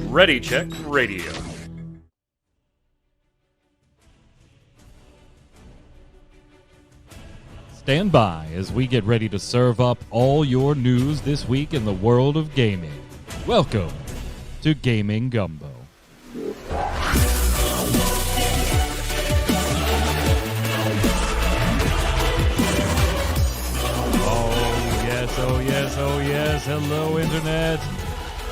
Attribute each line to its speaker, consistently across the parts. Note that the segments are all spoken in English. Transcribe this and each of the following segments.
Speaker 1: Ready Check Radio.
Speaker 2: Stand by as we get ready to serve up all your news this week in the world of gaming. Welcome to Gaming Gumbo. Oh yes. Hello, Internet.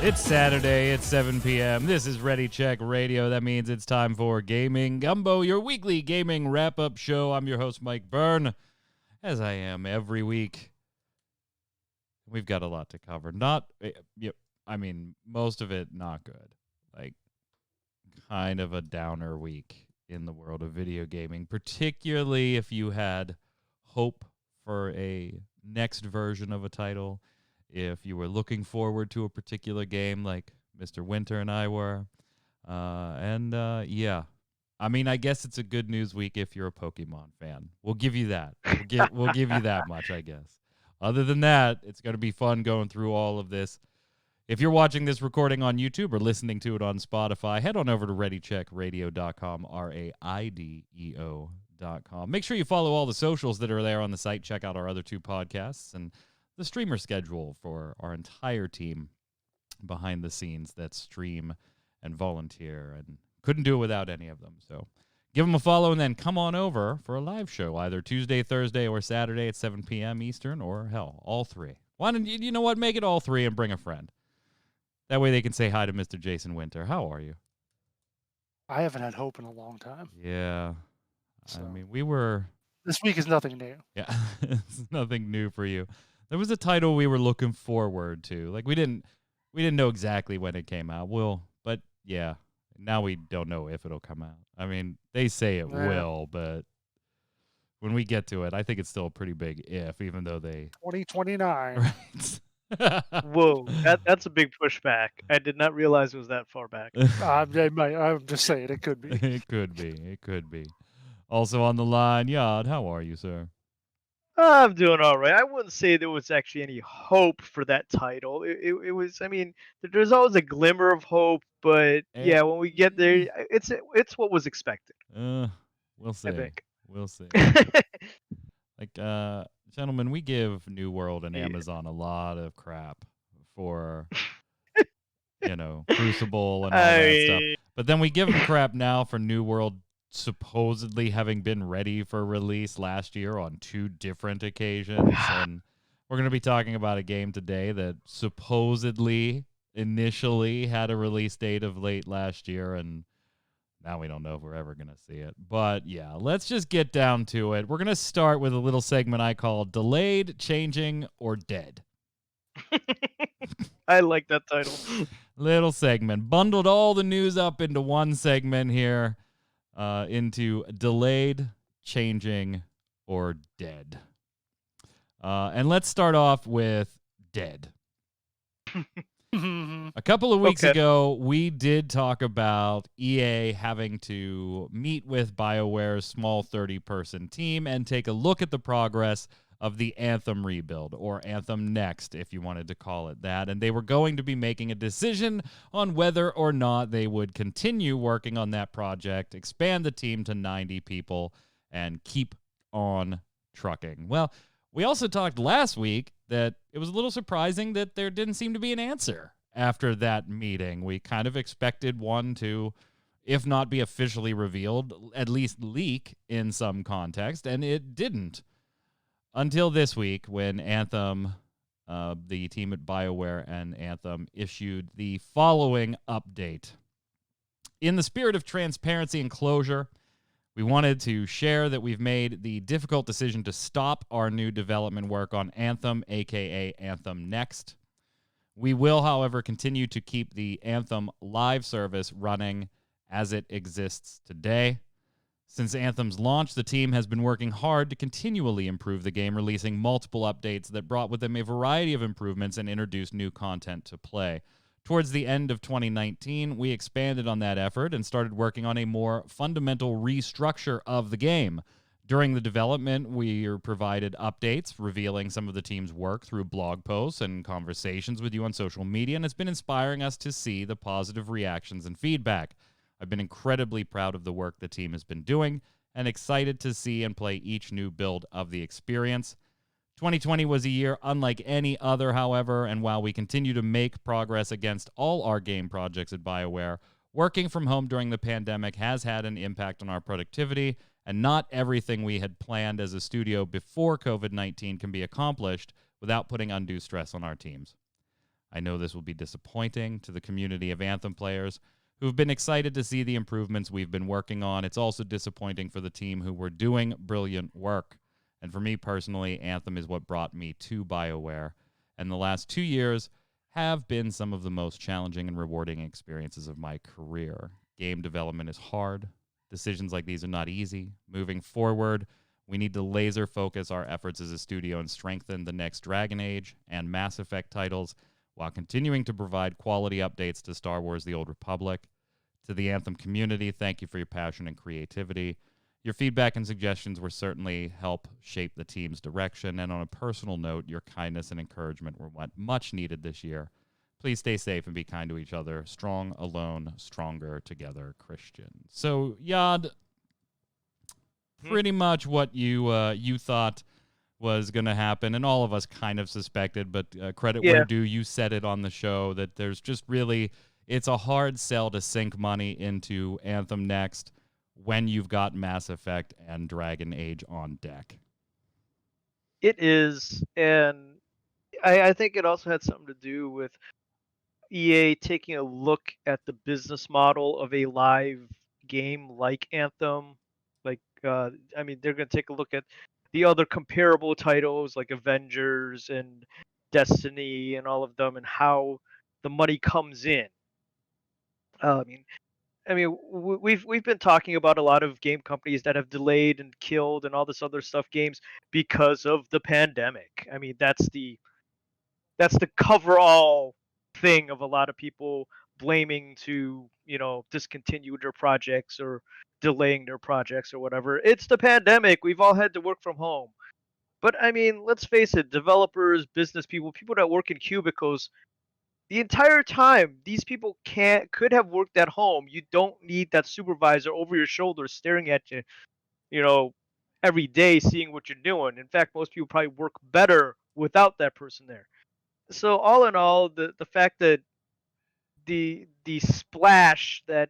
Speaker 2: It's Saturday, it's 7 p.m. This is Ready Check Radio. That means it's time for Gaming Gumbo, your weekly gaming wrap-up show. I'm your host, Mike Byrne, as I am every week. We've got a lot to cover. Most of it not good. Like, kind of a downer week in the world of video gaming, particularly if you had hope for a next version of a title, if you were looking forward to a particular game like Mr. Winter and I were. Yeah. I guess it's a good news week if you're a Pokemon fan. We'll give you that. We'll give you that much, I guess. Other than that, it's going to be fun going through all of this. If you're watching this recording on YouTube or listening to it on Spotify, head on over to ReadyCheckRadio.com, RAIDEO.com. Make sure you follow all the socials that are there on the site. Check out our other two podcasts and the streamer schedule for our entire team behind the scenes that stream and volunteer, and couldn't do it without any of them. So give them a follow and then come on over for a live show, either Tuesday, Thursday, or Saturday at 7 p.m. Eastern, or hell, all three. Why don't you know what? Make it all three and bring a friend. That way they can say hi to Mr. Jason Winter. How are you?
Speaker 3: I haven't had hope in a long time.
Speaker 2: Yeah.
Speaker 3: So,
Speaker 2: This
Speaker 3: week is nothing new.
Speaker 2: Yeah, it's nothing new for you. There was a title we were looking forward to. Like, we didn't know exactly when it came out. But yeah, now we don't know if it'll come out. I mean, they say it will, but when we get to it, I think it's still a pretty big if, even though they
Speaker 3: 2029.
Speaker 2: Right.
Speaker 4: Whoa, that's a big pushback. I did not realize it was that far back.
Speaker 3: I'm just saying it could be.
Speaker 2: It could be. Also on the line, Yad, how are you, sir?
Speaker 4: I'm doing all right. I wouldn't say there was actually any hope for that title. It was. I mean, there's always a glimmer of hope, but yeah, when we get there, it's what was expected.
Speaker 2: We'll see.
Speaker 4: I think.
Speaker 2: We'll see. Like, gentlemen, we give New World and Amazon a lot of crap for, Crucible and all that stuff. But then we give them crap now for New World supposedly having been ready for release last year on 2 different occasions. And we're going to be talking about a game today that supposedly initially had a release date of late last year, and now we don't know if we're ever going to see it. But yeah, let's just get down to it. We're going to start with a little segment I call Delayed, Changing, or Dead.
Speaker 4: I like that title.
Speaker 2: Little segment. Bundled all the news up into one segment here. Into Delayed, Changing, or Dead. And let's start off with Dead. A couple of weeks ago, we did talk about EA having to meet with BioWare's small 30-person team and take a look at the progress of the Anthem rebuild, or Anthem Next, if you wanted to call it that. And they were going to be making a decision on whether or not they would continue working on that project, expand the team to 90 people, and keep on trucking. Well, we also talked last week that it was a little surprising that there didn't seem to be an answer after that meeting. We kind of expected one to, if not be officially revealed, at least leak in some context, and it didn't. Until this week, when Anthem, the team at BioWare and Anthem, issued the following update. In the spirit of transparency and closure, we wanted to share that we've made the difficult decision to stop our new development work on Anthem, a.k.a. Anthem Next. We will, however, continue to keep the Anthem live service running as it exists today. Since Anthem's launch, the team has been working hard to continually improve the game, releasing multiple updates that brought with them a variety of improvements and introduced new content to play. Towards the end of 2019, we expanded on that effort and started working on a more fundamental restructure of the game. During the development, we are provided updates revealing some of the team's work through blog posts and conversations with you on social media, and it's been inspiring us to see the positive reactions and feedback. I've been incredibly proud of the work the team has been doing and excited to see and play each new build of the experience. 2020 was a year unlike any other, however, and while we continue to make progress against all our game projects at BioWare, working from home during the pandemic has had an impact on our productivity, and not everything we had planned as a studio before COVID-19 can be accomplished without putting undue stress on our teams. I know this will be disappointing to the community of Anthem players who've been excited to see the improvements we've been working on. It's also disappointing for the team who were doing brilliant work. And for me personally, Anthem is what brought me to BioWare. And the last 2 years have been some of the most challenging and rewarding experiences of my career. Game development is hard. Decisions like these are not easy. Moving forward, we need to laser focus our efforts as a studio and strengthen the next Dragon Age and Mass Effect titles while continuing to provide quality updates to Star Wars The Old Republic. To the Anthem community, thank you for your passion and creativity. Your feedback and suggestions will certainly help shape the team's direction, and on a personal note, your kindness and encouragement were much needed this year. Please stay safe and be kind to each other. Strong alone, stronger together, Christian. So, Yad, pretty much what you thought was going to happen, and all of us kind of suspected, but credit where due, you said it on the show, that there's just really, it's a hard sell to sink money into Anthem next when you've got Mass Effect and Dragon Age on deck.
Speaker 4: It is, and I think it also had something to do with EA taking a look at the business model of a live game like Anthem. Like, I mean, they're going to take a look at the other comparable titles like Avengers and Destiny and all of them, and how the money comes in. Uh, I mean, we've been talking about a lot of game companies that have delayed and killed and all this other stuff games because of the pandemic. I mean, that's the coverall thing of a lot of people blaming to, discontinue their projects or delaying their projects or whatever. It's the pandemic. We've all had to work from home. But I mean, let's face it, developers, business people, people that work in cubicles, the entire time these people could have worked at home. You don't need that supervisor over your shoulder staring at you, you know, every day seeing what you're doing. In fact, most people probably work better without that person there. So all in all, the fact that the splash that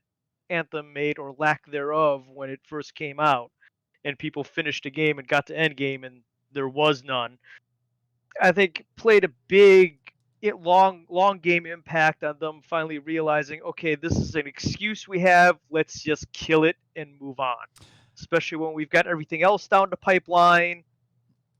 Speaker 4: Anthem made, or lack thereof, when it first came out, and people finished the game and got to end game and there was none, I think played a big, long game impact on them finally realizing, okay, this is an excuse we have. Let's just kill it and move on. Especially when we've got everything else down the pipeline.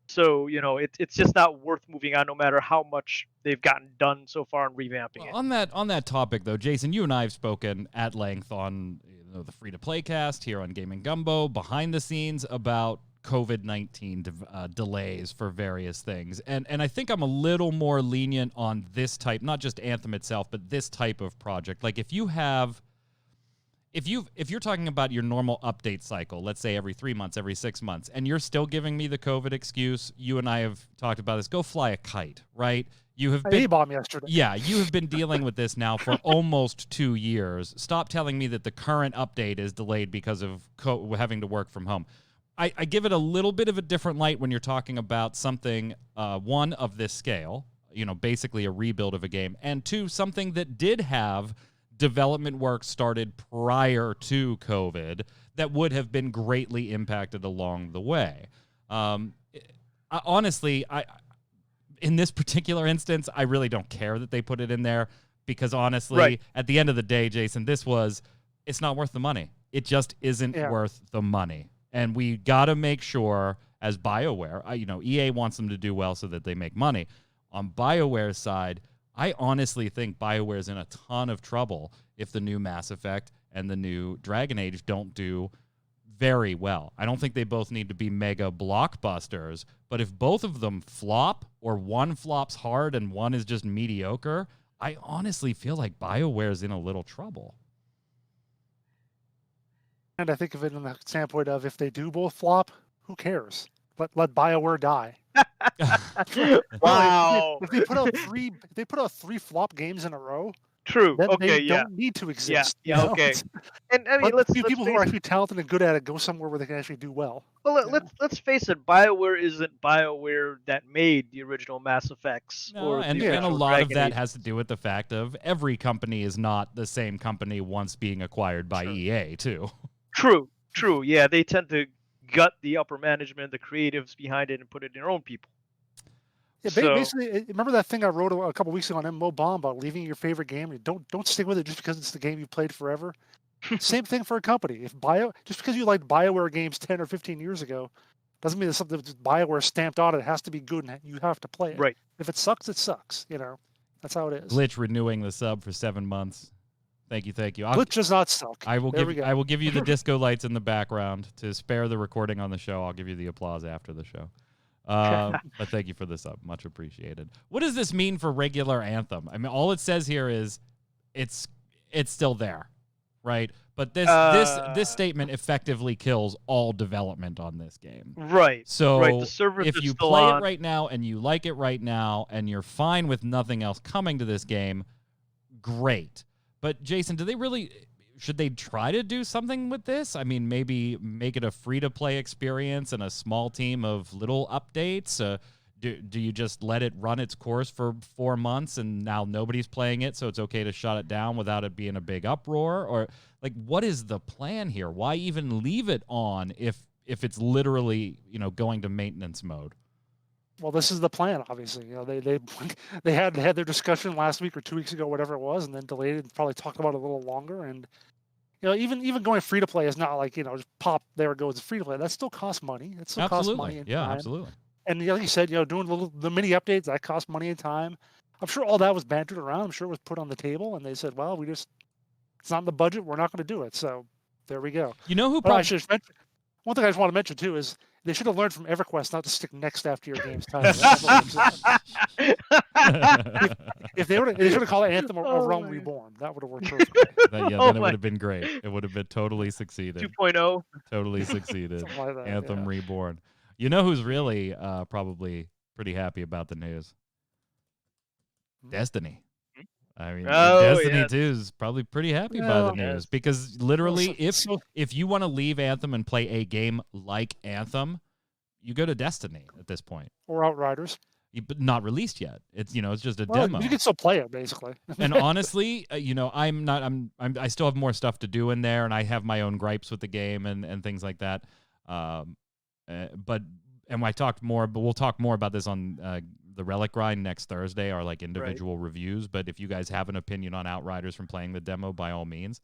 Speaker 4: So, it's just not worth moving on, no matter how much they've gotten done so far in revamping it.
Speaker 2: On that topic, though, Jason, you and I have spoken at length on the free-to-play cast here on Gaming Gumbo, behind the scenes, about COVID-19 delays for various things. And I think I'm a little more lenient on this type, not just Anthem itself, but this type of project. Like, if you're talking about your normal update cycle, let's say every 3 months, every 6 months, and you're still giving me the COVID excuse, you and I have talked about this, go fly a kite, right? You have been
Speaker 3: A-bomb yesterday.
Speaker 2: Yeah, you have been dealing with this now for almost 2 years. Stop telling me that the current update is delayed because of having to work from home. I give it a little bit of a different light when you're talking about something, one, of this scale, basically a rebuild of a game, and two, something that did have development work started prior to COVID that would have been greatly impacted along the way. Honestly, in this particular instance, I really don't care that they put it in there, because honestly, at the end of the day, Jason, it's not worth the money. It just isn't worth the money. And we got to make sure, as BioWare, EA wants them to do well so that they make money. On BioWare's side, I honestly think BioWare's in a ton of trouble if the new Mass Effect and the new Dragon Age don't do very well. I don't think they both need to be mega blockbusters, but if both of them flop, or one flops hard and one is just mediocre, I honestly feel like BioWare's in a little trouble.
Speaker 3: And I think of it in the standpoint of, if they do both flop, Who cares? Let BioWare die.
Speaker 4: Wow.
Speaker 3: If they put out three flop games in a row,
Speaker 4: True.
Speaker 3: then
Speaker 4: Okay.
Speaker 3: they
Speaker 4: Yeah.
Speaker 3: don't need to
Speaker 4: Yeah.
Speaker 3: exist.
Speaker 4: Yeah. Okay. And I mean,
Speaker 3: Let
Speaker 4: let's
Speaker 3: the people who
Speaker 4: face
Speaker 3: are
Speaker 4: it.
Speaker 3: actually talented and good at it go somewhere where they can actually do well.
Speaker 4: Well,
Speaker 3: you know?
Speaker 4: let's face it. BioWare isn't BioWare that made the original Mass Effects
Speaker 2: No,
Speaker 4: or
Speaker 2: and
Speaker 4: the
Speaker 2: a
Speaker 4: original
Speaker 2: lot of
Speaker 4: Dragon
Speaker 2: that
Speaker 4: Age.
Speaker 2: has to do with the fact of every company is not the same company once being acquired by
Speaker 4: Sure.
Speaker 2: EA, too.
Speaker 4: True. True. Yeah, they tend to gut the upper management, the creatives behind it, and put it in their own people.
Speaker 3: Yeah,
Speaker 4: So
Speaker 3: basically, remember that thing I wrote a couple weeks ago on MMO Bomb about leaving your favorite game? Don't stick with it just because it's the game you played forever. Same thing for a company. Just because you liked BioWare games 10 or 15 years ago, doesn't mean that something that's BioWare stamped on it has to be good and you have to play it.
Speaker 4: right.
Speaker 3: If it sucks, it sucks. That's how it is.
Speaker 2: Glitch renewing the sub for 7 months. Thank you.
Speaker 3: Glitch does not suck.
Speaker 2: I will
Speaker 3: There we go.
Speaker 2: I will give you the disco lights in the background to spare the recording on the show. I'll give you the applause after the show. But thank you for the sub. Much appreciated. What does this mean for regular Anthem? I mean, all it says here is it's still there, right? But this statement effectively kills all development on this game.
Speaker 4: Right.
Speaker 2: So
Speaker 4: right. The servers
Speaker 2: if
Speaker 4: are
Speaker 2: you
Speaker 4: still
Speaker 2: play
Speaker 4: on.
Speaker 2: it right now and you like it right now and you're fine with nothing else coming to this game, great. But Jason, should they try to do something with this? I mean, maybe make it a free-to-play experience and a small team of little updates? Do you just let it run its course for 4 months and now nobody's playing it, so it's okay to shut it down without it being a big uproar? Or, like, what is the plan here? Why even leave it on if it's literally, going to maintenance mode?
Speaker 3: Well, this is the plan, obviously. They had their discussion last week or 2 weeks ago, whatever it was, and then delayed it and probably talked about it a little longer. And even going free to play is not like just pop, there it goes, free to play. That still costs money. It still costs money and time.
Speaker 2: Absolutely.
Speaker 3: And like you said, doing the mini updates that cost money and time. I'm sure all that was bantered around. I'm sure it was put on the table, and they said, "Well, it's not in the budget. We're not going to do it." So there we go.
Speaker 2: You know who?
Speaker 3: But one thing I just want to mention too is they should have learned from EverQuest not to stick next after your game's title. If they should have called it Anthem or Realm Reborn. That would have worked perfectly.
Speaker 2: Then it would have been great. It would have been totally succeeded.
Speaker 4: 2.0.
Speaker 2: Totally succeeded.
Speaker 3: Something like that,
Speaker 2: Anthem
Speaker 3: yeah.
Speaker 2: Reborn. You know who's really probably pretty happy about the news? Destiny. I mean, Destiny 2 is probably pretty happy by the news because literally, if you want to leave Anthem and play a game like Anthem, you go to Destiny at this point.
Speaker 3: Or Outriders.
Speaker 2: But not released yet. It's it's just a demo.
Speaker 3: You can still play it basically.
Speaker 2: And honestly, I still have more stuff to do in there, and I have my own gripes with the game and things like that. But we'll talk more about this on the Relic Grind next Thursday, our individual reviews. But if you guys have an opinion on Outriders from playing the demo, by all means.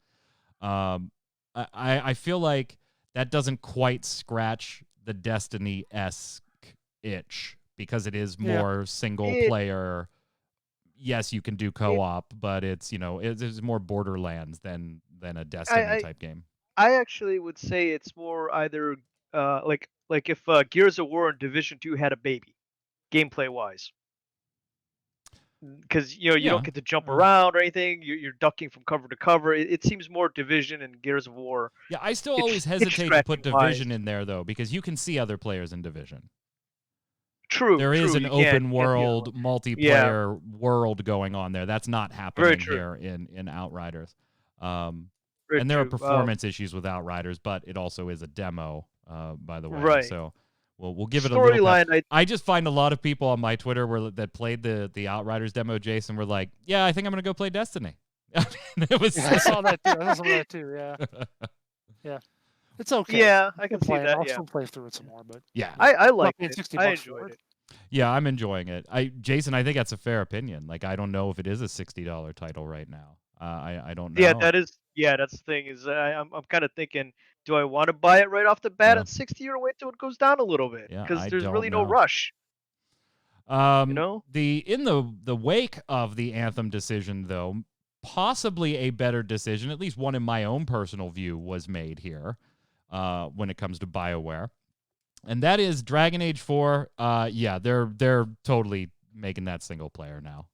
Speaker 2: I feel like that doesn't quite scratch the Destiny-esque itch because it is more single player. Yes, you can do co-op, but it's it's more Borderlands than a Destiny type game.
Speaker 4: I actually would say it's more either like if Gears of War and Division 2 had a baby, gameplay wise. Because you don't get to jump around or anything. You're ducking from cover to cover. It seems more Division and Gears of War.
Speaker 2: Yeah, I still always hesitate to put Division in there though, because you can see other players in Division.
Speaker 4: True.
Speaker 2: There is an open world multiplayer world going on there. That's not happening here in Outriders. And there are performance issues with Outriders, but it also is a demo, by the way.
Speaker 4: Right.
Speaker 2: So we'll give it a little
Speaker 4: storyline.
Speaker 2: I just find a lot of people on my Twitter that played the Outriders demo, Jason, were like, "Yeah, I think I'm gonna go play Destiny." It was.
Speaker 3: I saw that too. I saw some of that too. Yeah. Yeah. It's okay.
Speaker 4: Yeah, I can see that.
Speaker 3: I'll still play through it some more, but
Speaker 2: yeah,
Speaker 4: I like it.
Speaker 3: $60
Speaker 4: I enjoyed it.
Speaker 2: Yeah, I'm enjoying it. Jason, I think that's a fair opinion. I don't know if it is a $60 title right now. I don't know.
Speaker 4: Yeah, that's the thing is I'm kind of thinking, do I want to buy it right off the bat at 60 or wait till it goes down a little bit?
Speaker 2: Yeah,
Speaker 4: because there's
Speaker 2: don't
Speaker 4: really
Speaker 2: know.
Speaker 4: no rush.
Speaker 2: In the wake of the Anthem decision, though, possibly a better decision, at least one in my own personal view, was made here when it comes to BioWare. And that is Dragon Age 4. They're totally making that single player now.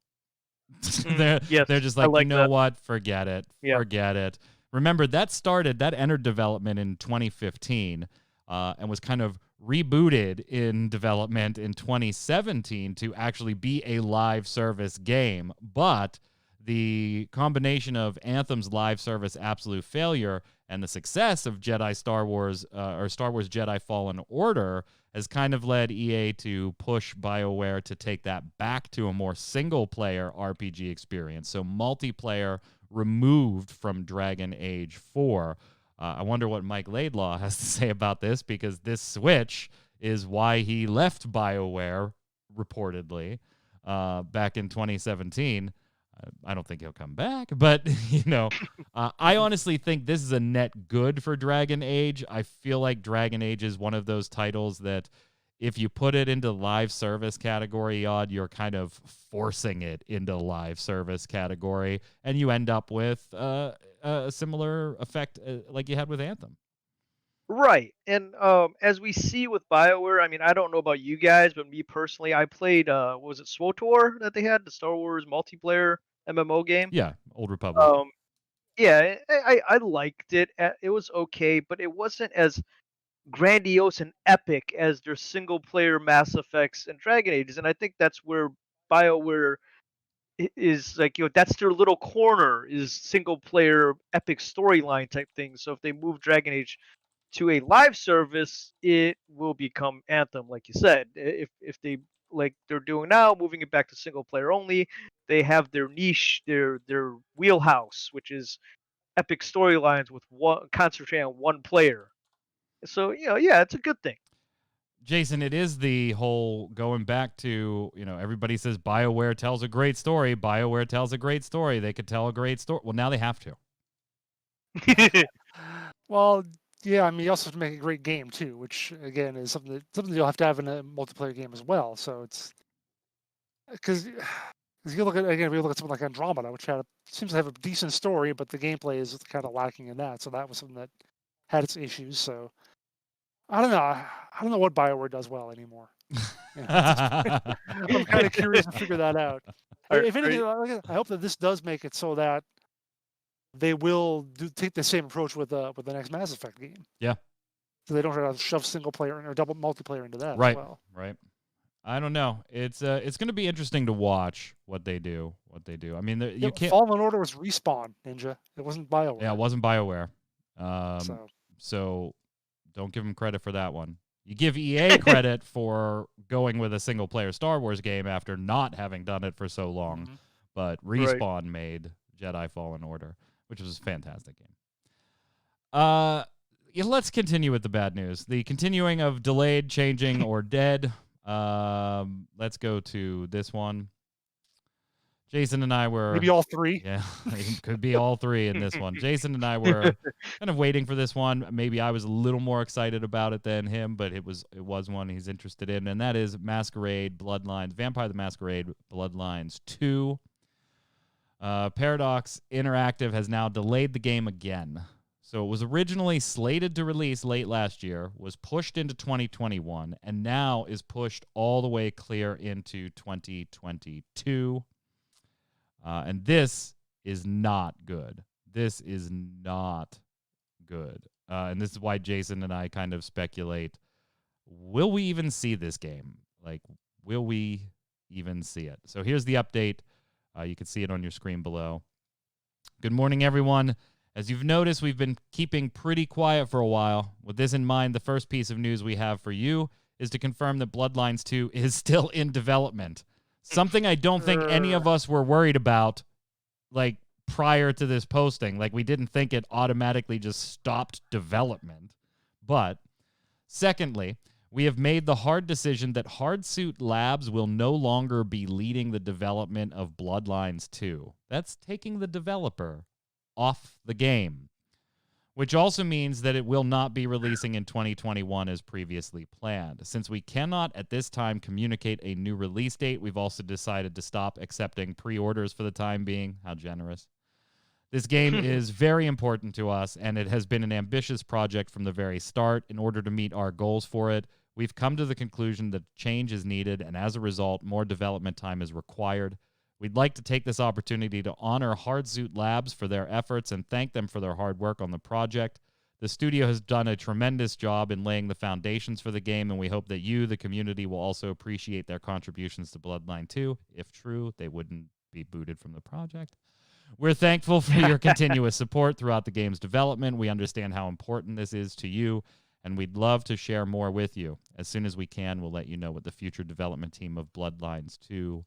Speaker 2: They're just like, you know what? Forget it. Yeah. Forget it. Remember, that entered development in 2015 and was kind of rebooted in development in 2017 to actually be a live service game. But the combination of Anthem's live service absolute failure and the success of Star Wars Jedi Fallen Order has kind of led EA to push BioWare to take that back to a more single-player RPG experience. So multiplayer removed from Dragon Age 4. I wonder what Mike Laidlaw has to say about this, because this switch is why he left BioWare, reportedly, back in 2017. I don't think he'll come back, but, I honestly think this is a net good for Dragon Age. I feel like Dragon Age is one of those titles that if you put it into live service category, you're kind of forcing it into live service category, and you end up with a similar effect like you had with Anthem.
Speaker 4: Right. And as we see with BioWare, I mean, I don't know about you guys, but me personally, I played, was it SWTOR that they had, the Star Wars multiplayer MMO game?
Speaker 2: Yeah, Old Republic.
Speaker 4: Yeah, I liked it. It was okay, but it wasn't as grandiose and epic as their single player Mass Effects and Dragon Ages. And I think that's where BioWare is like, that's their little corner, is single player epic storyline type thing. So if they move Dragon Age to a live service, it will become Anthem, like you said. If they, like they're doing now, moving it back to single player only, they have their niche, their wheelhouse, which is epic storylines with one concentrating on one player. So yeah, it's a good thing.
Speaker 2: Jason, it is the whole going back to, everybody says BioWare tells a great story. BioWare tells a great story. They could tell a great story. Well, now they have to.
Speaker 3: Well, yeah, I mean, you also have to make a great game too, which again is something you'll have to have in a multiplayer game as well. So it's because you look at something like Andromeda, which seems to have a decent story, but the gameplay is kind of lacking in that. So that was something that had its issues. So I don't know. I don't know what BioWare does well anymore. I'm kind of curious to figure that out. If anything, I hope that this does make it so that they will take the same approach with the next Mass Effect game.
Speaker 2: Yeah.
Speaker 3: So they don't have to shove single player or double multiplayer into that
Speaker 2: right,
Speaker 3: as well.
Speaker 2: Right. I don't know. It's going to be interesting to watch what they do. I mean, you can't.
Speaker 3: Fallen Order was Respawn, Ninja. It wasn't BioWare.
Speaker 2: Yeah, it wasn't BioWare.
Speaker 3: So
Speaker 2: don't give them credit for that one. You give EA credit for going with a single player Star Wars game after not having done it for so long. Mm-hmm. But Respawn made Jedi Fallen Order, which was a fantastic game. Let's continue with the bad news. The continuing of delayed, changing, or dead. Let's go to this one. Jason and I were...
Speaker 3: Maybe all three.
Speaker 2: Yeah, it could be all three in this one. Jason and I were kind of waiting for this one. Maybe I was a little more excited about it than him, but it was one he's interested in, and that is Masquerade Bloodlines, Vampire the Masquerade Bloodlines 2. Paradox Interactive has now delayed the game again. So it was originally slated to release late last year, was pushed into 2021, and now is pushed all the way clear into 2022. And this is not good. This is not good. And this is why Jason and I kind of speculate, will we even see this game? Like, will we even see it? So here's the update. You can see it on your screen below. Good morning, everyone. As you've noticed, we've been keeping pretty quiet for a while. With this in mind, the first piece of news we have for you is to confirm that Bloodlines 2 is still in development. Something I don't think any of us were worried about, like, prior to this posting. Like, we didn't think it automatically just stopped development. But, secondly, we have made the hard decision that Hardsuit Labs will no longer be leading the development of Bloodlines 2. That's taking the developer off the game, which also means that it will not be releasing in 2021 as previously planned. Since we cannot at this time communicate a new release date, we've also decided to stop accepting pre-orders for the time being. How generous. This game is very important to us, and it has been an ambitious project from the very start. In order to meet our goals for it, we've come to the conclusion that change is needed, and as a result, more development time is required. We'd like to take this opportunity to honor Hardsuit Labs for their efforts and thank them for their hard work on the project. The studio has done a tremendous job in laying the foundations for the game, and we hope that you, the community, will also appreciate their contributions to Bloodline 2. If true, they wouldn't be booted from the project. We're thankful for your continuous support throughout the game's development. We understand how important this is to you, and we'd love to share more with you. As soon as we can, we'll let you know what the future development team of Bloodlines 2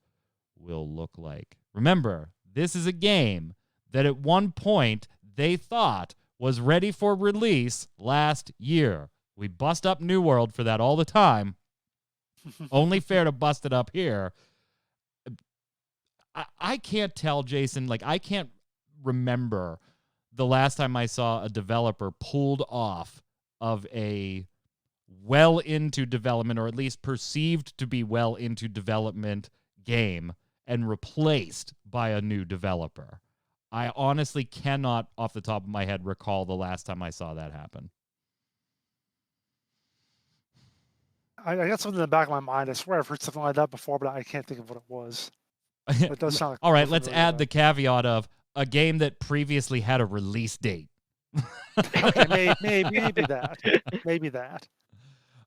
Speaker 2: will look like. Remember, this is a game that at one point they thought was ready for release last year. We bust up New World for that all the time. Only fair to bust it up here. I can't tell, Jason, like I can't remember the last time I saw a developer pulled off of a well into development, or at least perceived to be well into development game, and replaced by a new developer. I honestly cannot, off the top of my head, recall the last time I saw that happen.
Speaker 3: I got something in the back of my mind. I swear I've heard something like that before, but I can't think of what it was. It does sound like
Speaker 2: all right, let's add the caveat of a game that previously had a release date.
Speaker 3: Okay, maybe that. Maybe that.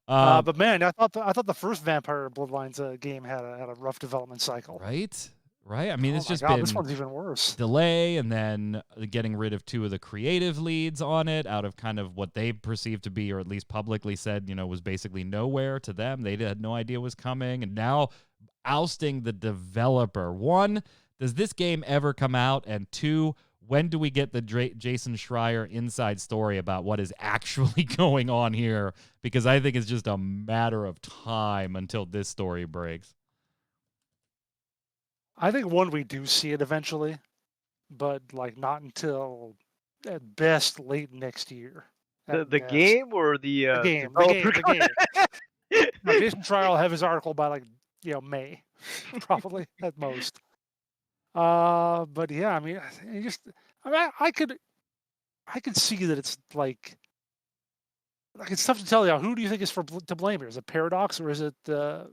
Speaker 3: But man, I thought the first Vampire Bloodlines game had a rough development cycle.
Speaker 2: Right. I mean, it's just
Speaker 3: been
Speaker 2: been
Speaker 3: this one's even worse.
Speaker 2: Delay, and then getting rid of 2 of the creative leads on it out of kind of what they perceived to be, or at least publicly said, was basically nowhere to them. They had no idea was coming, and now ousting the developer. 1, does this game ever come out? And 2, when do we get the Jason Schreier inside story about what is actually going on here? Because I think it's just a matter of time until this story breaks.
Speaker 3: I think we do see it eventually, but like not until at best late next year.
Speaker 4: The game or the
Speaker 3: game?
Speaker 4: developer?
Speaker 3: The game. Now, Jason Schreier will have his article by like May, probably at most. But yeah, I mean, I could see that it's like it's tough to tell you. Who do you think is to blame here? Is it Paradox or is it the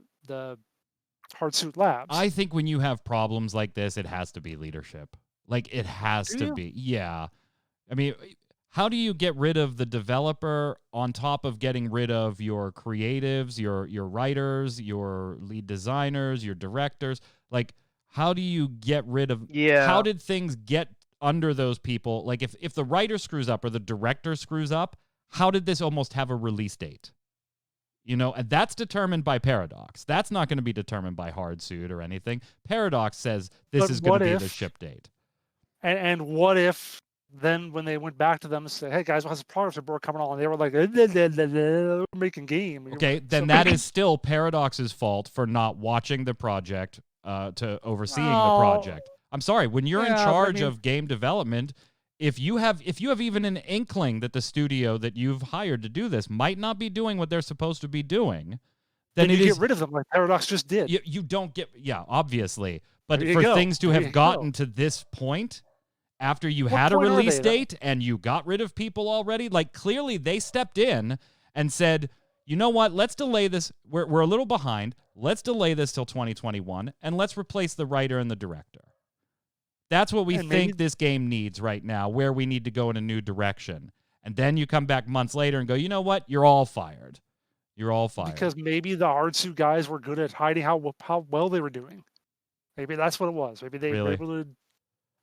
Speaker 3: Hardsuit Labs?
Speaker 2: I think when you have problems like this, it has to be leadership. Like it has to be. Yeah. I mean, how do you get rid of the developer on top of getting rid of your creatives, your writers, your lead designers, your directors? Like, how do you get rid of...
Speaker 4: Yeah.
Speaker 2: How did things get under those people? Like, if the writer screws up or the director screws up, how did this almost have a release date? And that's determined by Paradox. That's not going to be determined by Hardsuit or anything. Paradox says this is going to be the ship date.
Speaker 3: And what if then when they went back to them and said, "Hey guys, what's the progress report coming on?" And they were like, "We're making game."
Speaker 2: Okay, then that is still Paradox's fault for not watching the project, to overseeing the project. I'm sorry, when you're in charge of game development, if you have even an inkling that the studio that you've hired to do this might not be doing what they're supposed to be doing, then
Speaker 3: you get rid of them like Paradox just did.
Speaker 2: You don't get, obviously. But for things to have gotten to this point, after you had a release date and you got rid of people already, like clearly they stepped in and said, you know what, let's delay this. We're a little behind. Let's delay this till 2021 and let's replace the writer and the director. That's what we think this game needs right now, where we need to go in a new direction. And then you come back months later and go, you know what, you're all fired. You're all fired.
Speaker 3: Because maybe the Hardsuit guys were good at hiding how well they were doing. Maybe that's what it was. Maybe they were able to...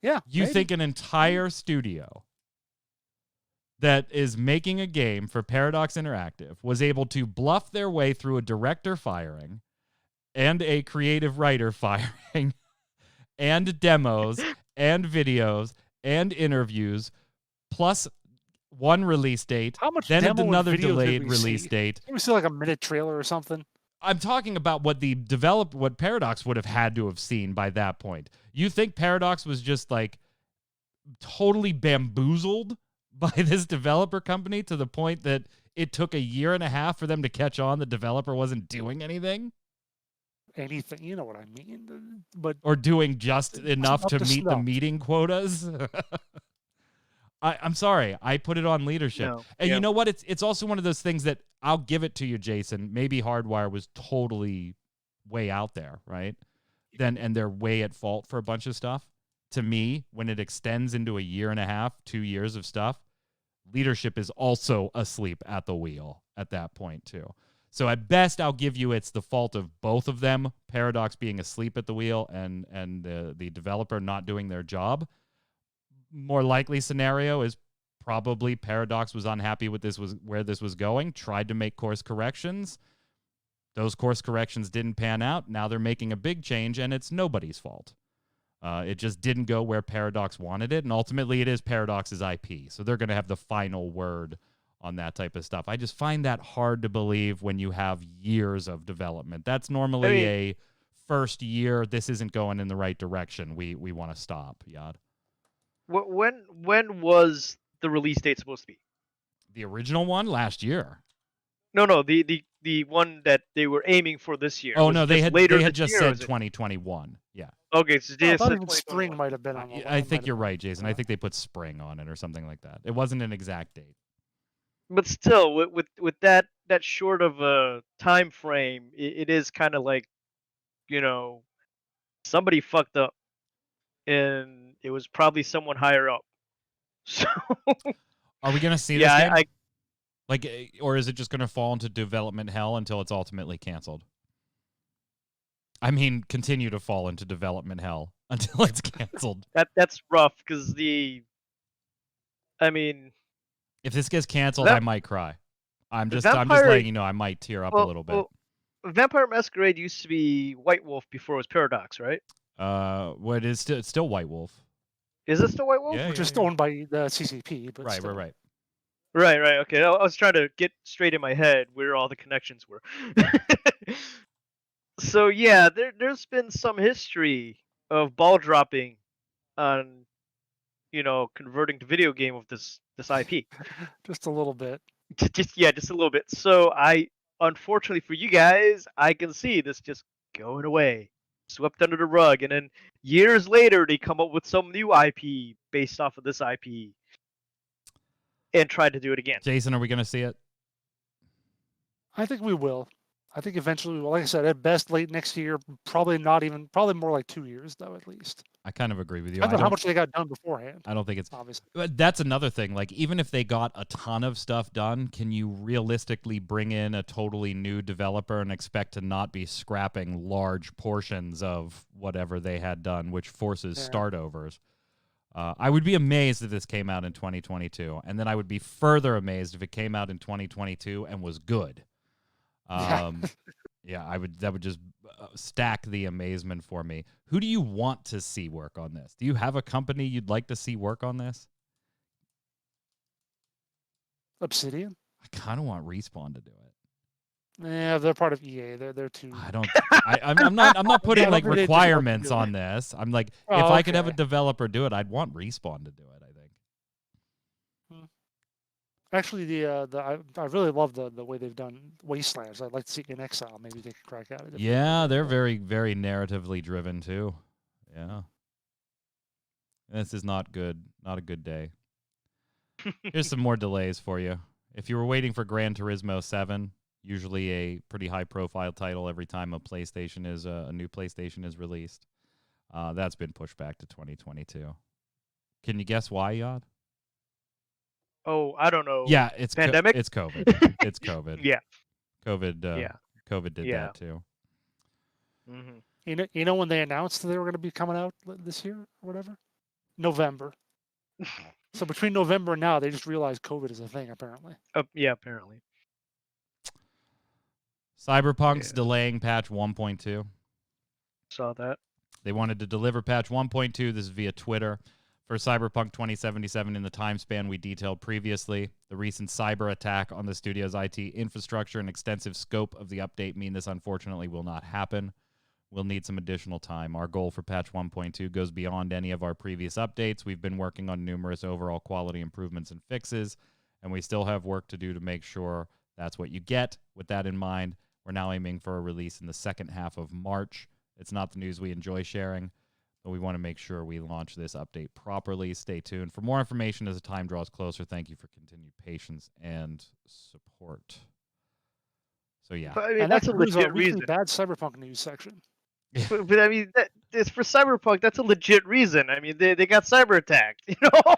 Speaker 3: Yeah.
Speaker 2: You think an entire studio that is making a game for Paradox Interactive was able to bluff their way through a director firing and a creative writer firing and demos and videos and interviews, plus one release date,
Speaker 3: how much
Speaker 2: then
Speaker 3: demo
Speaker 2: another
Speaker 3: and video
Speaker 2: delayed release date.
Speaker 3: Did we see like a minute trailer or something?
Speaker 2: I'm talking about what what Paradox would have had to have seen by that point. You think Paradox was just like totally bamboozled by this developer company to the point that it took a year and a half for them to catch on the developer wasn't doing anything?
Speaker 3: Anything, you know what I mean? But
Speaker 2: or doing just enough to meet the
Speaker 3: snuff.
Speaker 2: meeting quotas? I'm sorry. I put it on leadership.
Speaker 4: No,
Speaker 2: And you know what? It's also one of those things that I'll give it to you, Jason. Maybe Hardwire was totally way out there, right? And they're way at fault for a bunch of stuff. To me, when it extends into a year and a half, 2 years of stuff, leadership is also asleep at the wheel at that point too. So at best, I'll give you it's the fault of both of them, Paradox being asleep at the wheel and the developer not doing their job. More likely scenario is probably Paradox was unhappy with where this was going, tried to make course corrections. Those course corrections didn't pan out. Now they're making a big change, and it's nobody's fault. It just didn't go where Paradox wanted it, and ultimately it is Paradox's IP, so they're going to have the final word on that type of stuff. I just find that hard to believe when you have years of development. That's normally a first year, this isn't going in the right direction. We want to stop, Yad.
Speaker 4: When was the release date supposed to be?
Speaker 2: The original one last year.
Speaker 4: No, the one that they were aiming for this year.
Speaker 2: Oh
Speaker 4: Was
Speaker 2: no,
Speaker 4: it
Speaker 2: they
Speaker 4: just
Speaker 2: had just
Speaker 4: year,
Speaker 2: said 2021. Yeah.
Speaker 4: Okay, so they
Speaker 3: I
Speaker 4: said
Speaker 3: thought even
Speaker 4: 2021.
Speaker 3: spring might have been on.
Speaker 2: I think you're right, Jason. I think they put spring on it or something like that. It wasn't an exact date.
Speaker 4: But still, with that short of a time frame, it is kind of like, somebody fucked up, and it was probably someone higher up. So
Speaker 2: Are we gonna see this game? Or is it just gonna fall into development hell until it's ultimately canceled? I mean, continue to fall into development hell until it's canceled.
Speaker 4: That's rough because
Speaker 2: if this gets canceled, I might cry. I'm just letting you know I might tear up a little bit.
Speaker 4: Well, Vampire Masquerade used to be White Wolf before it was Paradox, right?
Speaker 2: What is it's still White Wolf?
Speaker 4: Is it still White Wolf?
Speaker 2: Yeah,
Speaker 3: Just owned by the CCP, but
Speaker 2: right.
Speaker 4: Right. Okay, I was trying to get straight in my head where all the connections were. So yeah, there's been some history of ball dropping on, converting to video game of this IP.
Speaker 3: Just a little bit.
Speaker 4: Just a little bit. So unfortunately for you guys, I can see this just going away, swept under the rug, and then years later they come up with some new IP based off of this IP and try to do it again.
Speaker 2: Jason, are we gonna see it?
Speaker 3: I think we will. I think eventually we will. Like I said, at best late next year, probably more like 2 years though, at least.
Speaker 2: I kind of agree with you.
Speaker 3: I don't know how much they got done beforehand.
Speaker 2: I don't think it's
Speaker 3: obviously.
Speaker 2: But that's another thing. Like, even if they got a ton of stuff done, can you realistically bring in a totally new developer and expect to not be scrapping large portions of whatever they had done, which forces startovers? I would be amazed if this came out in 2022, and then I would be further amazed if it came out in 2022 and was good. Yeah, that would just stack the amazement for me. Who do you want to see work on this? Do you have a company you'd like to see work on this?
Speaker 3: Obsidian?
Speaker 2: I kind of want Respawn to do it.
Speaker 3: Yeah, they're part of EA. They're too.
Speaker 2: I'm not putting like requirements on this. I'm like, if I could have a developer do it, I'd want Respawn to do it, I think.
Speaker 3: Actually, I really love the way they've done Wastelands. I'd like to see In Exile. Maybe they could crack at it.
Speaker 2: Yeah, they're very, very narratively driven too. Yeah. This is not good. Not a good day. Here's some more delays for you. If you were waiting for Gran Turismo 7, usually a pretty high-profile title every time a new PlayStation is released, that's been pushed back to 2022. Can you guess why, Yod?
Speaker 4: Oh, I don't know.
Speaker 2: Yeah, it's
Speaker 4: pandemic.
Speaker 2: It's COVID. It's COVID.
Speaker 4: Yeah.
Speaker 2: COVID did that too.
Speaker 4: Mm-hmm.
Speaker 3: You know when they announced that they were going to be coming out this year or whatever? November. So between November and now, they just realized COVID is a thing, apparently.
Speaker 4: Yeah, apparently.
Speaker 2: Cyberpunk's delaying patch 1.2.
Speaker 4: Saw that.
Speaker 2: They wanted to deliver patch 1.2. This is via Twitter. For Cyberpunk 2077 in the time span we detailed previously. The recent cyber attack on the studio's IT infrastructure and extensive scope of the update mean this unfortunately will not happen. We'll need some additional time. Our goal for patch 1.2 goes beyond any of our previous updates. We've been working on numerous overall quality improvements and fixes, and we still have work to do to make sure that's what you get. With that in mind, we're now aiming for a release in the second half of March. It's not the news we enjoy sharing, but we want to make sure we launch this update properly. Stay tuned for more information as the time draws closer. Thank you for continued patience and support. So, yeah.
Speaker 4: But, I mean, that's a legit reason.
Speaker 3: Bad Cyberpunk news section.
Speaker 4: But I mean, it's for Cyberpunk. That's a legit reason. I mean, they got cyber attacked. You know.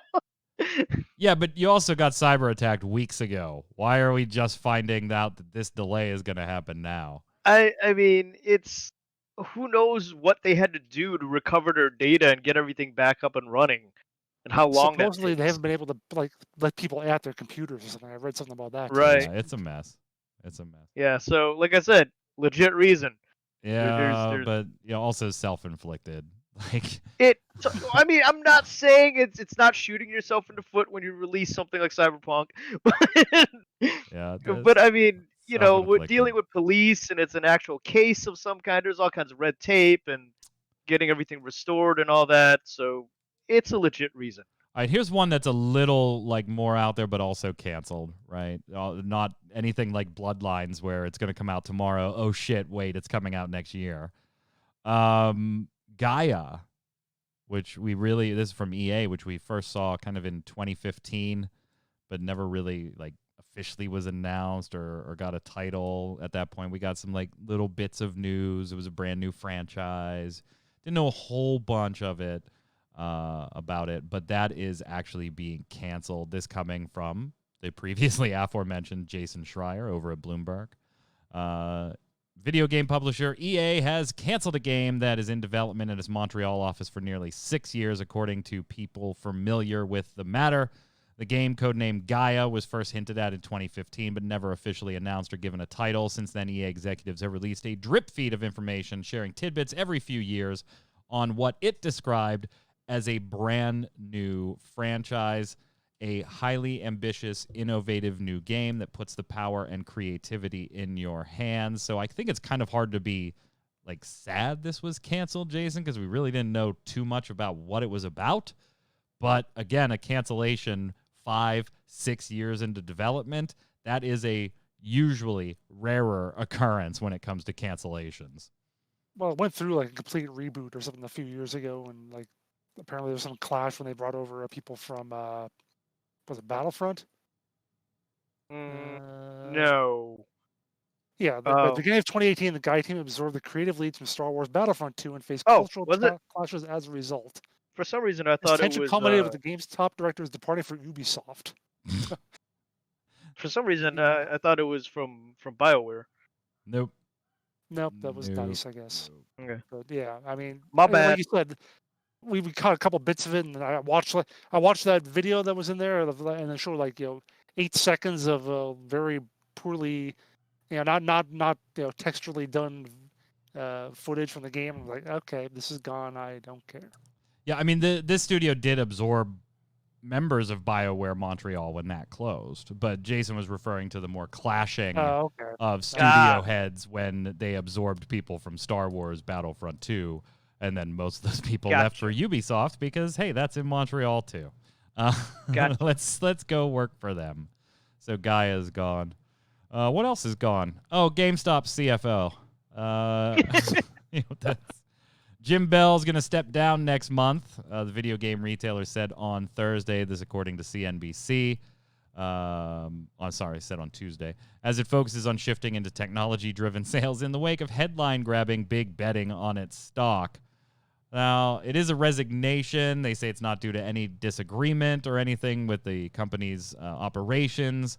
Speaker 2: Yeah, but you also got cyber attacked weeks ago. Why are we just finding out that this delay is going to happen now?
Speaker 4: I mean, it's who knows what they had to do to recover their data and get everything back up and running, and how long that
Speaker 3: Supposedly, they
Speaker 4: takes.
Speaker 3: haven't been able to let people at their computers or something. I read something about that.
Speaker 4: Right.
Speaker 2: Yeah, it's a mess. It's a mess.
Speaker 4: Yeah. So, like I said, legit reason.
Speaker 2: Yeah,
Speaker 4: There's
Speaker 2: but also self-inflicted. Like
Speaker 4: it. So, I mean, I'm not saying it's not shooting yourself in the foot when you release something like Cyberpunk,
Speaker 2: yeah,
Speaker 4: but I mean, with
Speaker 2: self-inflicted.
Speaker 4: dealing with police and it's an actual case of some kind, there's all kinds of red tape and getting everything restored and all that. So it's a legit reason.
Speaker 2: All right, here's one that's a little like more out there, but also canceled, right? Not anything like Bloodlines where it's going to come out tomorrow. Oh shit, wait, it's coming out next year. Gaia, which this is from EA, which we first saw kind of in 2015, but never really like officially was announced or got a title at that point. We got some like little bits of news. It was a brand new franchise. Didn't know a whole bunch of it. About it, but that is actually being canceled. This coming from the previously aforementioned Jason Schreier over at Bloomberg. Video game publisher EA has canceled a game that is in development at its Montreal office for nearly 6 years, according to people familiar with the matter. The game, codenamed Gaia, was first hinted at in 2015, but never officially announced or given a title. Since then, EA executives have released a drip feed of information, sharing tidbits every few years on what it described as a brand new franchise, a highly ambitious, innovative new game that puts the power and creativity in your hands. So I think it's kind of hard to be like sad this was canceled, Jason, because we really didn't know too much about what it was about. But again, a cancellation 5-6 years into development, that is a usually rarer occurrence when it comes to cancellations.
Speaker 3: Well, it went through like a complete reboot or something a few years ago, and like apparently there was some clash when they brought over people from was it Battlefront?
Speaker 4: No.
Speaker 3: Yeah, but the beginning of 2018, the Gaia team absorbed the creative leads from Star Wars Battlefront 2 and faced cultural clashes as a result.
Speaker 4: For some reason, I
Speaker 3: This
Speaker 4: thought it
Speaker 3: tension
Speaker 4: was.
Speaker 3: culminated with the game's top directors departing for Ubisoft.
Speaker 4: For some reason, I thought it was from BioWare.
Speaker 2: Nope.
Speaker 3: Nope, that was nice, I guess.
Speaker 4: Okay.
Speaker 3: But yeah, I mean,
Speaker 4: My bad.
Speaker 3: Like you said, we caught a couple bits of it, and I watched that video that was in there, and it showed like 8 seconds of very poorly, not texturally done footage from the game. I'm like, okay, this is gone. I don't care.
Speaker 2: Yeah, I mean, this studio did absorb members of BioWare Montreal when that closed, but Jason was referring to the more clashing of studio heads when they absorbed people from Star Wars Battlefront 2, and then most of those people left for Ubisoft because, hey, that's in Montreal too. Let's go work for them. So Gaia's gone. What else is gone? Oh, GameStop CFO. Jim Bell's going to step down next month. The video game retailer said on Thursday, this according to CNBC. Said on Tuesday. As it focuses on shifting into technology-driven sales in the wake of headline-grabbing big betting on its stock. Now, it is a resignation. They say it's not due to any disagreement or anything with the company's operations.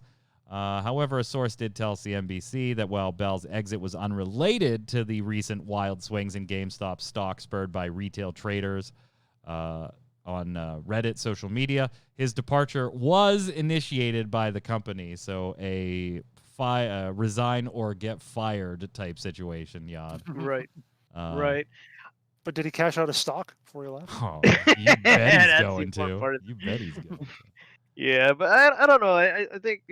Speaker 2: However, a source did tell CNBC that while Bell's exit was unrelated to the recent wild swings in GameStop stock spurred by retail traders on Reddit social media, his departure was initiated by the company. So a resign or get fired type situation, Yad.
Speaker 4: Right. Right.
Speaker 3: But did he cash out his stock before he left?
Speaker 2: Oh, you bet he's going to. You bet he's going to.
Speaker 4: Yeah, but I don't know. I think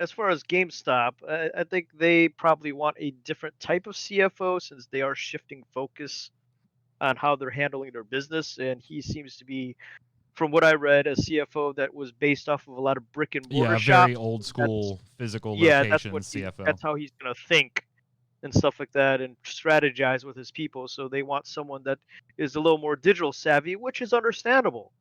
Speaker 4: as far as GameStop, I think they probably want a different type of CFO since they are shifting focus on how they're handling their business, and he seems to be, from what I read, a CFO that was based off of a lot of brick and mortar shops.
Speaker 2: Very old school physical location CFO.
Speaker 4: That's how he's gonna think and stuff like that, and strategize with his people. So they want someone that is a little more digital savvy, which is understandable.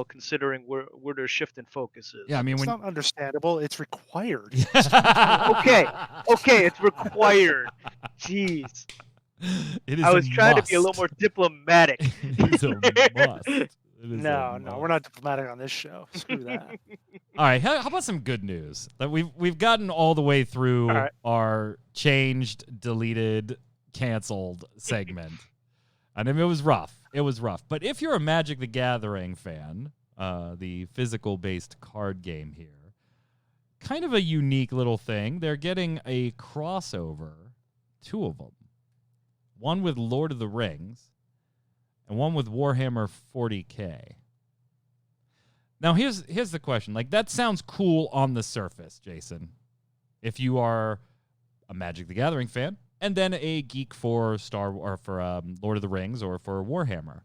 Speaker 4: Considering where their shift in focus is.
Speaker 2: Yeah, I mean,
Speaker 3: it's not understandable. It's required.
Speaker 4: Okay, it's required. Jeez.
Speaker 2: It is
Speaker 4: I was trying to be a little more diplomatic.
Speaker 2: It is a must.
Speaker 3: No, we're not diplomatic on this show. Screw that.
Speaker 2: All right, how about some good news? That we've gotten all the way through our changed, deleted, canceled segment. I mean, it was rough. But if you're a Magic the Gathering fan, the physical-based card game here, kind of a unique little thing. They're getting a crossover, 2 of them. One with Lord of the Rings and one with Warhammer 40K. Now, here's the question. Like, that sounds cool on the surface, Jason. If you are a Magic the Gathering fan and then a geek for Lord of the Rings or for Warhammer,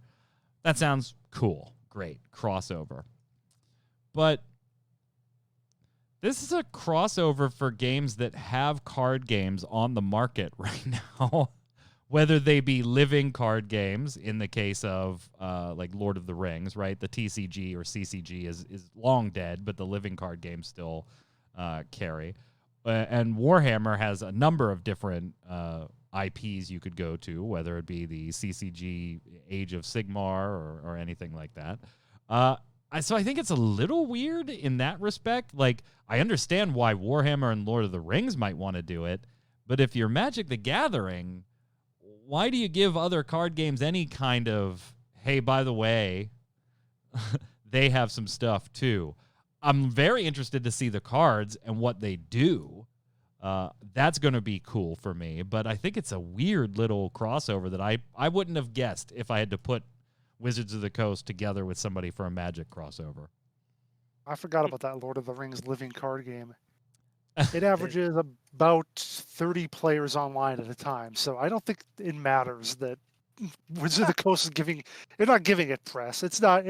Speaker 2: that sounds cool. Great. Crossover. But this is a crossover for games that have card games on the market right now. Whether they be living card games in the case of like Lord of the Rings, right? The TCG or CCG is long dead, but the living card games still carry. And Warhammer has a number of different IPs you could go to, whether it be the CCG Age of Sigmar or anything like that. So I think it's a little weird in that respect. Like, I understand why Warhammer and Lord of the Rings might want to do it, but if you're Magic the Gathering, why do you give other card games any kind of, hey, by the way, they have some stuff too? I'm very interested to see the cards and what they do. That's going to be cool for me, but I think it's a weird little crossover that I wouldn't have guessed if I had to put Wizards of the Coast together with somebody for a Magic crossover.
Speaker 3: I forgot about that Lord of the Rings living card game. It averages about 30 players online at a time, so I don't think it matters that Wizards of the Coast is they're not giving it press. It's not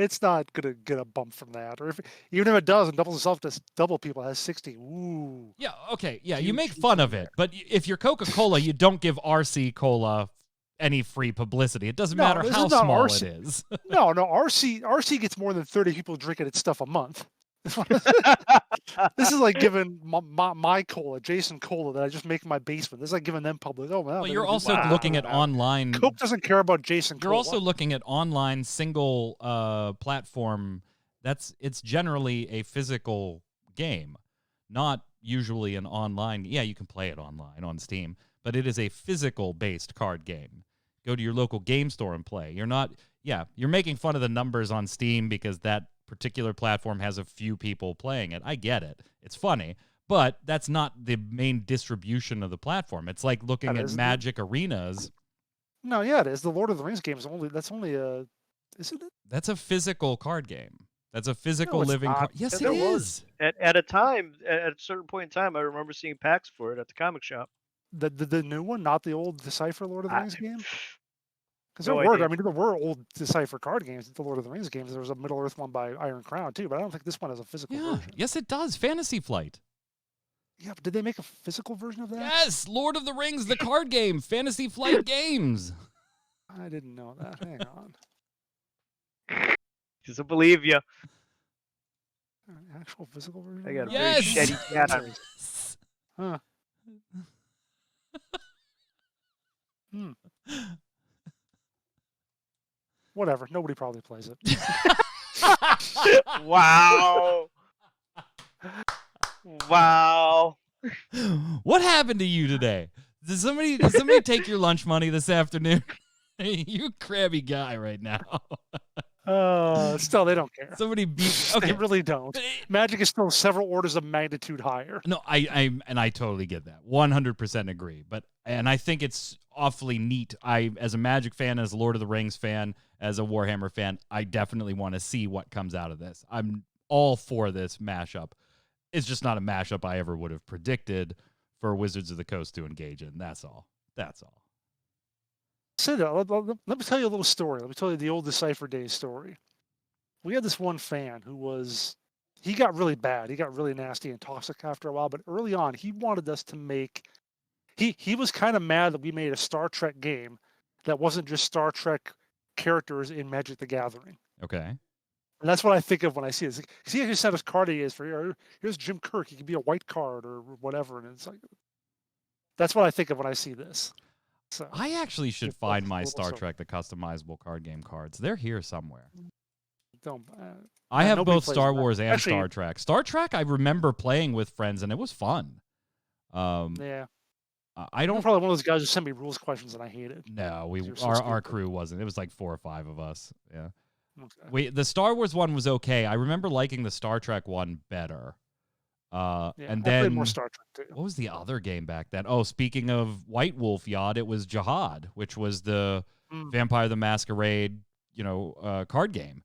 Speaker 3: gonna get a bump from that. Or even if it does and doubles itself to double people, has 60. Ooh.
Speaker 2: Yeah, okay. Yeah, you make fun of it, but if you're Coca-Cola, you don't give RC Cola any free publicity. It doesn't matter how small it is.
Speaker 3: No, RC gets more than 30 people drinking its stuff a month. This is like giving my cola, Jason Cola, that I just make in my basement. This is like giving them public. Oh, man.
Speaker 2: Well, you're also looking at online.
Speaker 3: Coke doesn't care about Jason
Speaker 2: You're
Speaker 3: Cola.
Speaker 2: also looking at online single platform. It's generally a physical game, not usually an online. Yeah, you can play it online on Steam, but it is a physical based card game. Go to your local game store and play. You're making fun of the numbers on Steam because that particular platform has a few people playing it. I get it. It's funny, but that's not the main distribution of the platform. It's like looking at Magic Arenas.
Speaker 3: No, yeah, it is. The Lord of the Rings game is only a, isn't it?
Speaker 2: That's a physical card game. That's a physical living card. Yes,
Speaker 4: it
Speaker 2: is.
Speaker 4: At a certain point in time, I remember seeing packs for it at the comic shop.
Speaker 3: The new one, not the old Decipher Lord of the Rings game? Because there were old Decipher card games, the Lord of the Rings games. There was a Middle Earth one by Iron Crown, too, but I don't think this one has a physical version.
Speaker 2: Yes, it does. Fantasy Flight.
Speaker 3: Yeah, but did they make a physical version of that?
Speaker 2: Yes, Lord of the Rings, the card game, Fantasy Flight Games.
Speaker 3: I didn't know that. Hang on.
Speaker 4: Doesn't believe you.
Speaker 3: Actual physical version?
Speaker 4: I got a very shady cat on me.
Speaker 3: Huh. Whatever. Nobody probably plays it.
Speaker 4: Wow. Wow.
Speaker 2: What happened to you today? Did somebody take your lunch money this afternoon? You crabby guy right now.
Speaker 3: Still, they don't care.
Speaker 2: Somebody beat. Okay,
Speaker 3: they really don't. Magic is still several orders of magnitude higher.
Speaker 2: No, I totally get that. 100% agree. And I think it's awfully neat. As a Magic fan, as a Lord of the Rings fan, as a Warhammer fan, I definitely want to see what comes out of this. I'm all for this mashup. It's just not a mashup I ever would have predicted for Wizards of the Coast to engage in. That's all.
Speaker 3: So let me tell you a little story. Let me tell you the old Decipher Days story. We had this one fan he got really bad. He got really nasty and toxic after a while, but early on, he wanted us to make, he was kind of mad that we made a Star Trek game that wasn't just Star Trek characters in Magic the Gathering.
Speaker 2: Okay.
Speaker 3: And that's what I think of when I see this. He actually sent us card ideas for, here's Jim Kirk. He could be a white card or whatever. And it's like, that's what I think of when I see this. So,
Speaker 2: I actually should find my Star Trek, the customizable card game cards. They're here somewhere.
Speaker 3: don't.
Speaker 2: I have
Speaker 3: nobody
Speaker 2: both
Speaker 3: plays
Speaker 2: Star
Speaker 3: that.
Speaker 2: Wars and
Speaker 3: Actually,
Speaker 2: Star Trek. Star Trek, I remember playing with friends, and it was fun.
Speaker 3: yeah.
Speaker 2: I
Speaker 3: I'm
Speaker 2: don't.
Speaker 3: probably one of those guys who sent me rules questions that I hated.
Speaker 2: No,
Speaker 3: You're so
Speaker 2: our
Speaker 3: stupid.
Speaker 2: crew wasn't. It was like 4 or 5 of us. Yeah.
Speaker 3: Okay.
Speaker 2: The Star Wars one was okay. I remember liking the Star Trek one better.
Speaker 3: Yeah,
Speaker 2: And
Speaker 3: I played
Speaker 2: then
Speaker 3: more Star Trek too.
Speaker 2: what was the other game back then? Oh, speaking of White Wolf Yacht, it was Jihad, which was the Vampire the Masquerade, card game.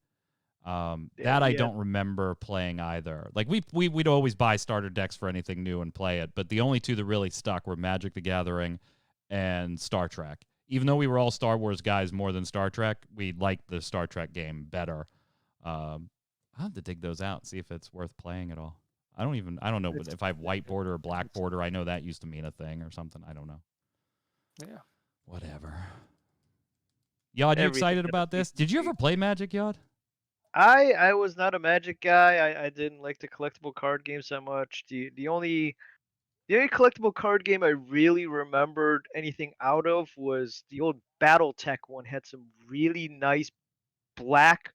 Speaker 2: That I don't remember playing either. Like we'd always buy starter decks for anything new and play it, but the only two that really stuck were Magic the Gathering and Star Trek. Even though we were all Star Wars guys more than Star Trek, we liked the Star Trek game better. I'll have to dig those out, see if it's worth playing at all. I don't know if I have white border or black border. I know that used to mean a thing or something. I don't know.
Speaker 3: Yeah.
Speaker 2: Whatever. Yod, you excited about this? Did you ever play Magic, Yod?
Speaker 4: I was not a Magic guy. I didn't like the collectible card games that much. The only collectible card game I really remembered anything out of was the old BattleTech one. Had some really nice black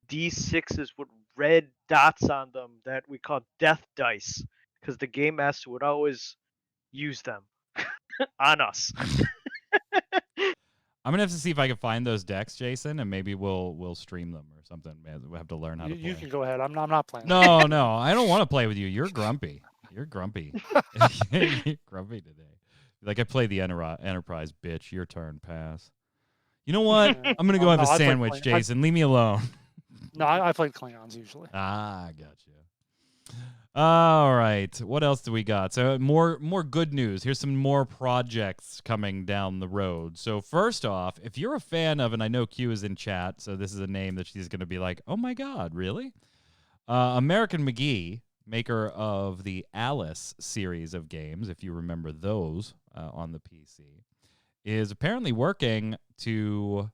Speaker 4: D6s with red dots on them that we called death dice because the game master would always use them on us.
Speaker 2: I'm gonna have to see if I can find those decks, Jason, and maybe we'll stream them or something. Man, we'll have to learn how to play.
Speaker 3: You can go ahead. I'm not playing.
Speaker 2: No, I don't want to play with you. You're grumpy. You're grumpy. You're grumpy today. Like I play the Enterprise, bitch. Your turn, pass. You know what? I'm gonna go have a sandwich, Jason. Leave me alone.
Speaker 3: No, I played Klingons usually.
Speaker 2: Ah, gotcha. All right. What else do we got? So more good news. Here's some more projects coming down the road. So first off, if you're a fan of, and I know Q is in chat, so this is a name that she's going to be like, oh my God, really? American McGee, maker of the Alice series of games, if you remember those on the PC, is apparently working to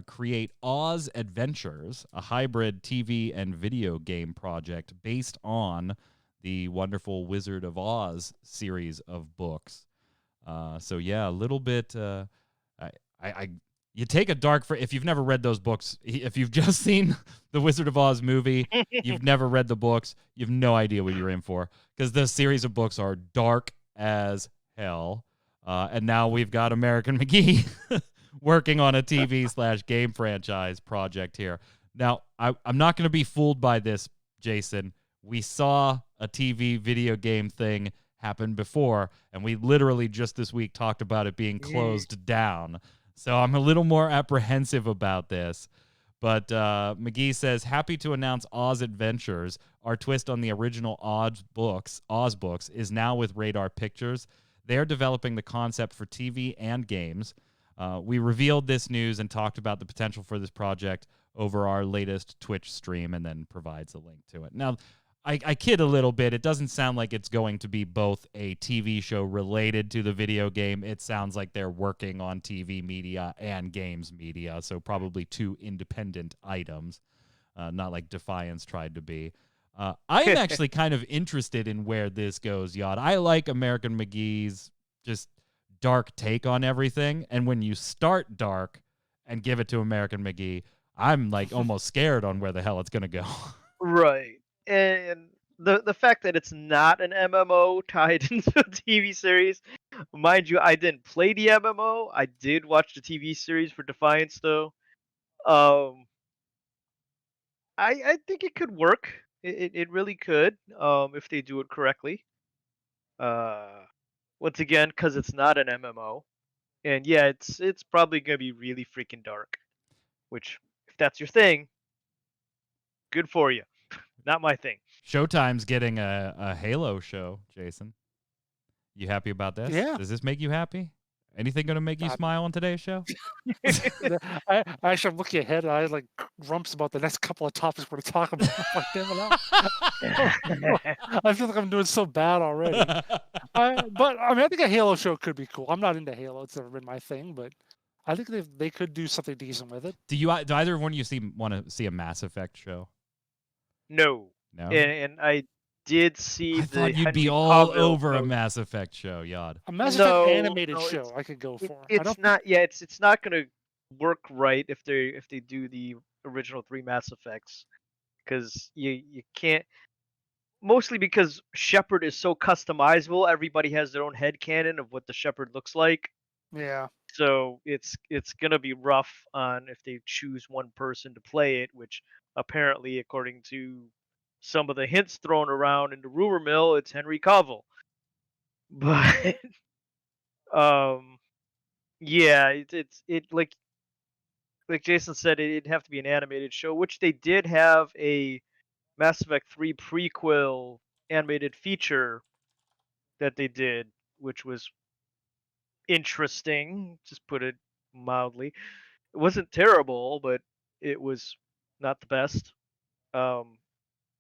Speaker 2: create Oz Adventures, a hybrid TV and video game project based on the wonderful Wizard of Oz series of books. So yeah, a little bit. You take a dark if you've never read those books. If you've just seen the Wizard of Oz movie, you've never read the books. You have no idea what you're in for because the series of books are dark as hell. And now we've got American McGee working on a TV/game franchise project here. Now, I'm not going to be fooled by this, Jason. We saw a TV video game thing happen before, and we literally just this week talked about it being closed down. So I'm a little more apprehensive about this. But McGee says, happy to announce Oz Adventures. Our twist on the original Oz books is now with Radar Pictures. They're developing the concept for TV and games. We revealed this news and talked about the potential for this project over our latest Twitch stream and then provides a link to it. Now, I kid a little bit. It doesn't sound like it's going to be both a TV show related to the video game. It sounds like they're working on TV media and games media, so probably two independent items, not like Defiance tried to be. I am actually kind of interested in where this goes, Yod. I like American McGee's just dark take on everything, and when you start dark and give it to American McGee, I'm like almost scared on where the hell it's gonna go.
Speaker 4: Right, and the fact that it's not an MMO tied into a TV series, mind you, I didn't play the MMO. I did watch the TV series for Defiance, though. I think it could work. It really could, if they do it correctly. Once again, because it's not an MMO. And yeah, it's probably gonna be really freaking dark. Which, if that's your thing, good for you. Not my thing.
Speaker 2: Showtime's getting a Halo show, Jason. You happy about this?
Speaker 3: Yeah.
Speaker 2: Does this make you happy? Anything going to make you smile on today's show?
Speaker 3: I actually, I'm looking ahead. And I like grumps about the next couple of topics we're going to talk about. Like, damn it, I feel like I'm doing so bad already. But I mean, I think a Halo show could be cool. I'm not into Halo; it's never been my thing. But I think they could do something decent with it.
Speaker 2: Do either one of you want to see a Mass Effect show?
Speaker 4: No.
Speaker 2: No.
Speaker 4: And I did see.
Speaker 2: I thought you'd be all over a Mass Effect show, Yod.
Speaker 3: A Mass Effect animated show I could go for.
Speaker 4: It's not. Yeah, it's not gonna work right if they do the original 3 Mass Effects, because you can't, mostly because Shepard is so customizable. Everybody has their own headcanon of what the Shepard looks like.
Speaker 3: Yeah.
Speaker 4: So it's gonna be rough on if they choose one person to play it, which apparently, according to some of the hints thrown around in the rumor mill, it's Henry Cavill. But um, yeah, it like Jason said, it'd have to be an animated show, which they did have a Mass Effect 3 prequel animated feature that they did, which was interesting, just put it mildly. It wasn't terrible, but it was not the best. Um,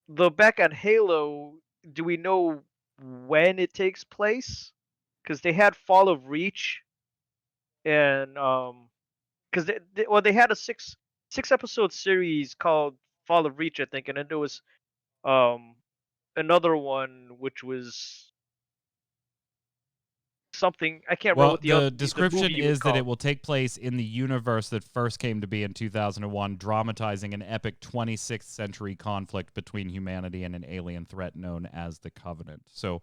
Speaker 4: the back on Halo, do we know when it takes place? Because they had Fall of Reach, and because they had a six episode series called Fall of Reach, I think, and then there was um another one which was something, I can't remember
Speaker 2: Well,
Speaker 4: what
Speaker 2: the
Speaker 4: the
Speaker 2: description
Speaker 4: movie was
Speaker 2: is that it
Speaker 4: called.
Speaker 2: will take place in the universe that first came to be in 2001, dramatizing an epic 26th century conflict between humanity and an alien threat known as the Covenant. So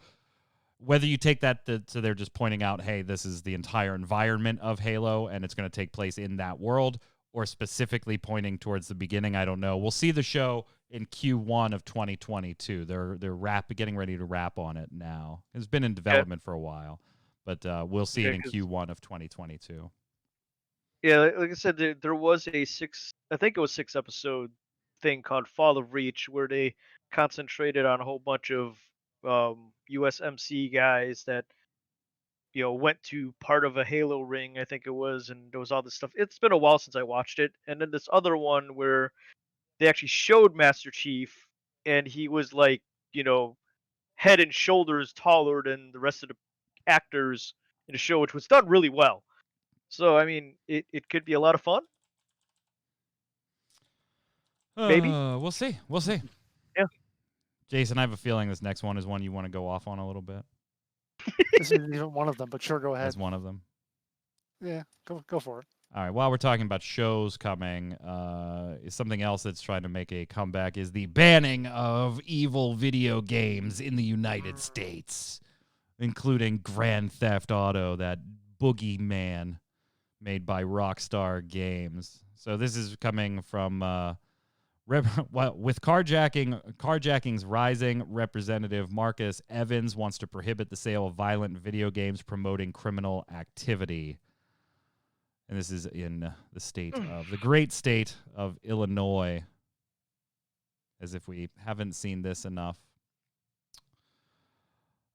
Speaker 2: whether you take that to they're just pointing out, hey, this is the entire environment of Halo and it's going to take place in that world, or specifically pointing towards the beginning, I don't know. We'll see the show in Q1 of 2022. They're getting ready to wrap on it now. It's been in
Speaker 4: Okay,
Speaker 2: development for a while, but we'll see it
Speaker 4: okay,
Speaker 2: in
Speaker 4: 'cause
Speaker 2: Q1 of 2022.
Speaker 4: yeah, like I said, there was a I think it was 6 episode thing called Fall of Reach, where they concentrated on a whole bunch of USMC guys that went to part of a Halo ring, I think it was, and there was all this stuff. It's been a while since I watched it, and then this other one where they actually showed Master Chief, and he was like, you know, head and shoulders taller than the rest of the actors in the show, which was done really well. So I mean, it could be a lot of fun, maybe.
Speaker 2: We'll see. We'll see.
Speaker 4: Yeah.
Speaker 2: Jason, I have a feeling this next one is one you want to go off on a little bit.
Speaker 3: This isn't even one of them, but sure, go ahead.
Speaker 2: As one of them.
Speaker 3: Yeah, go for it.
Speaker 2: All right. While we're talking about shows coming, something else that's trying to make a comeback is the banning of evil video games in the United States, including Grand Theft Auto, that boogeyman made by Rockstar Games. So this is coming from with carjackings rising, Representative Marcus Evans wants to prohibit the sale of violent video games promoting criminal activity. And this is in the great state of Illinois, as if we haven't seen this enough.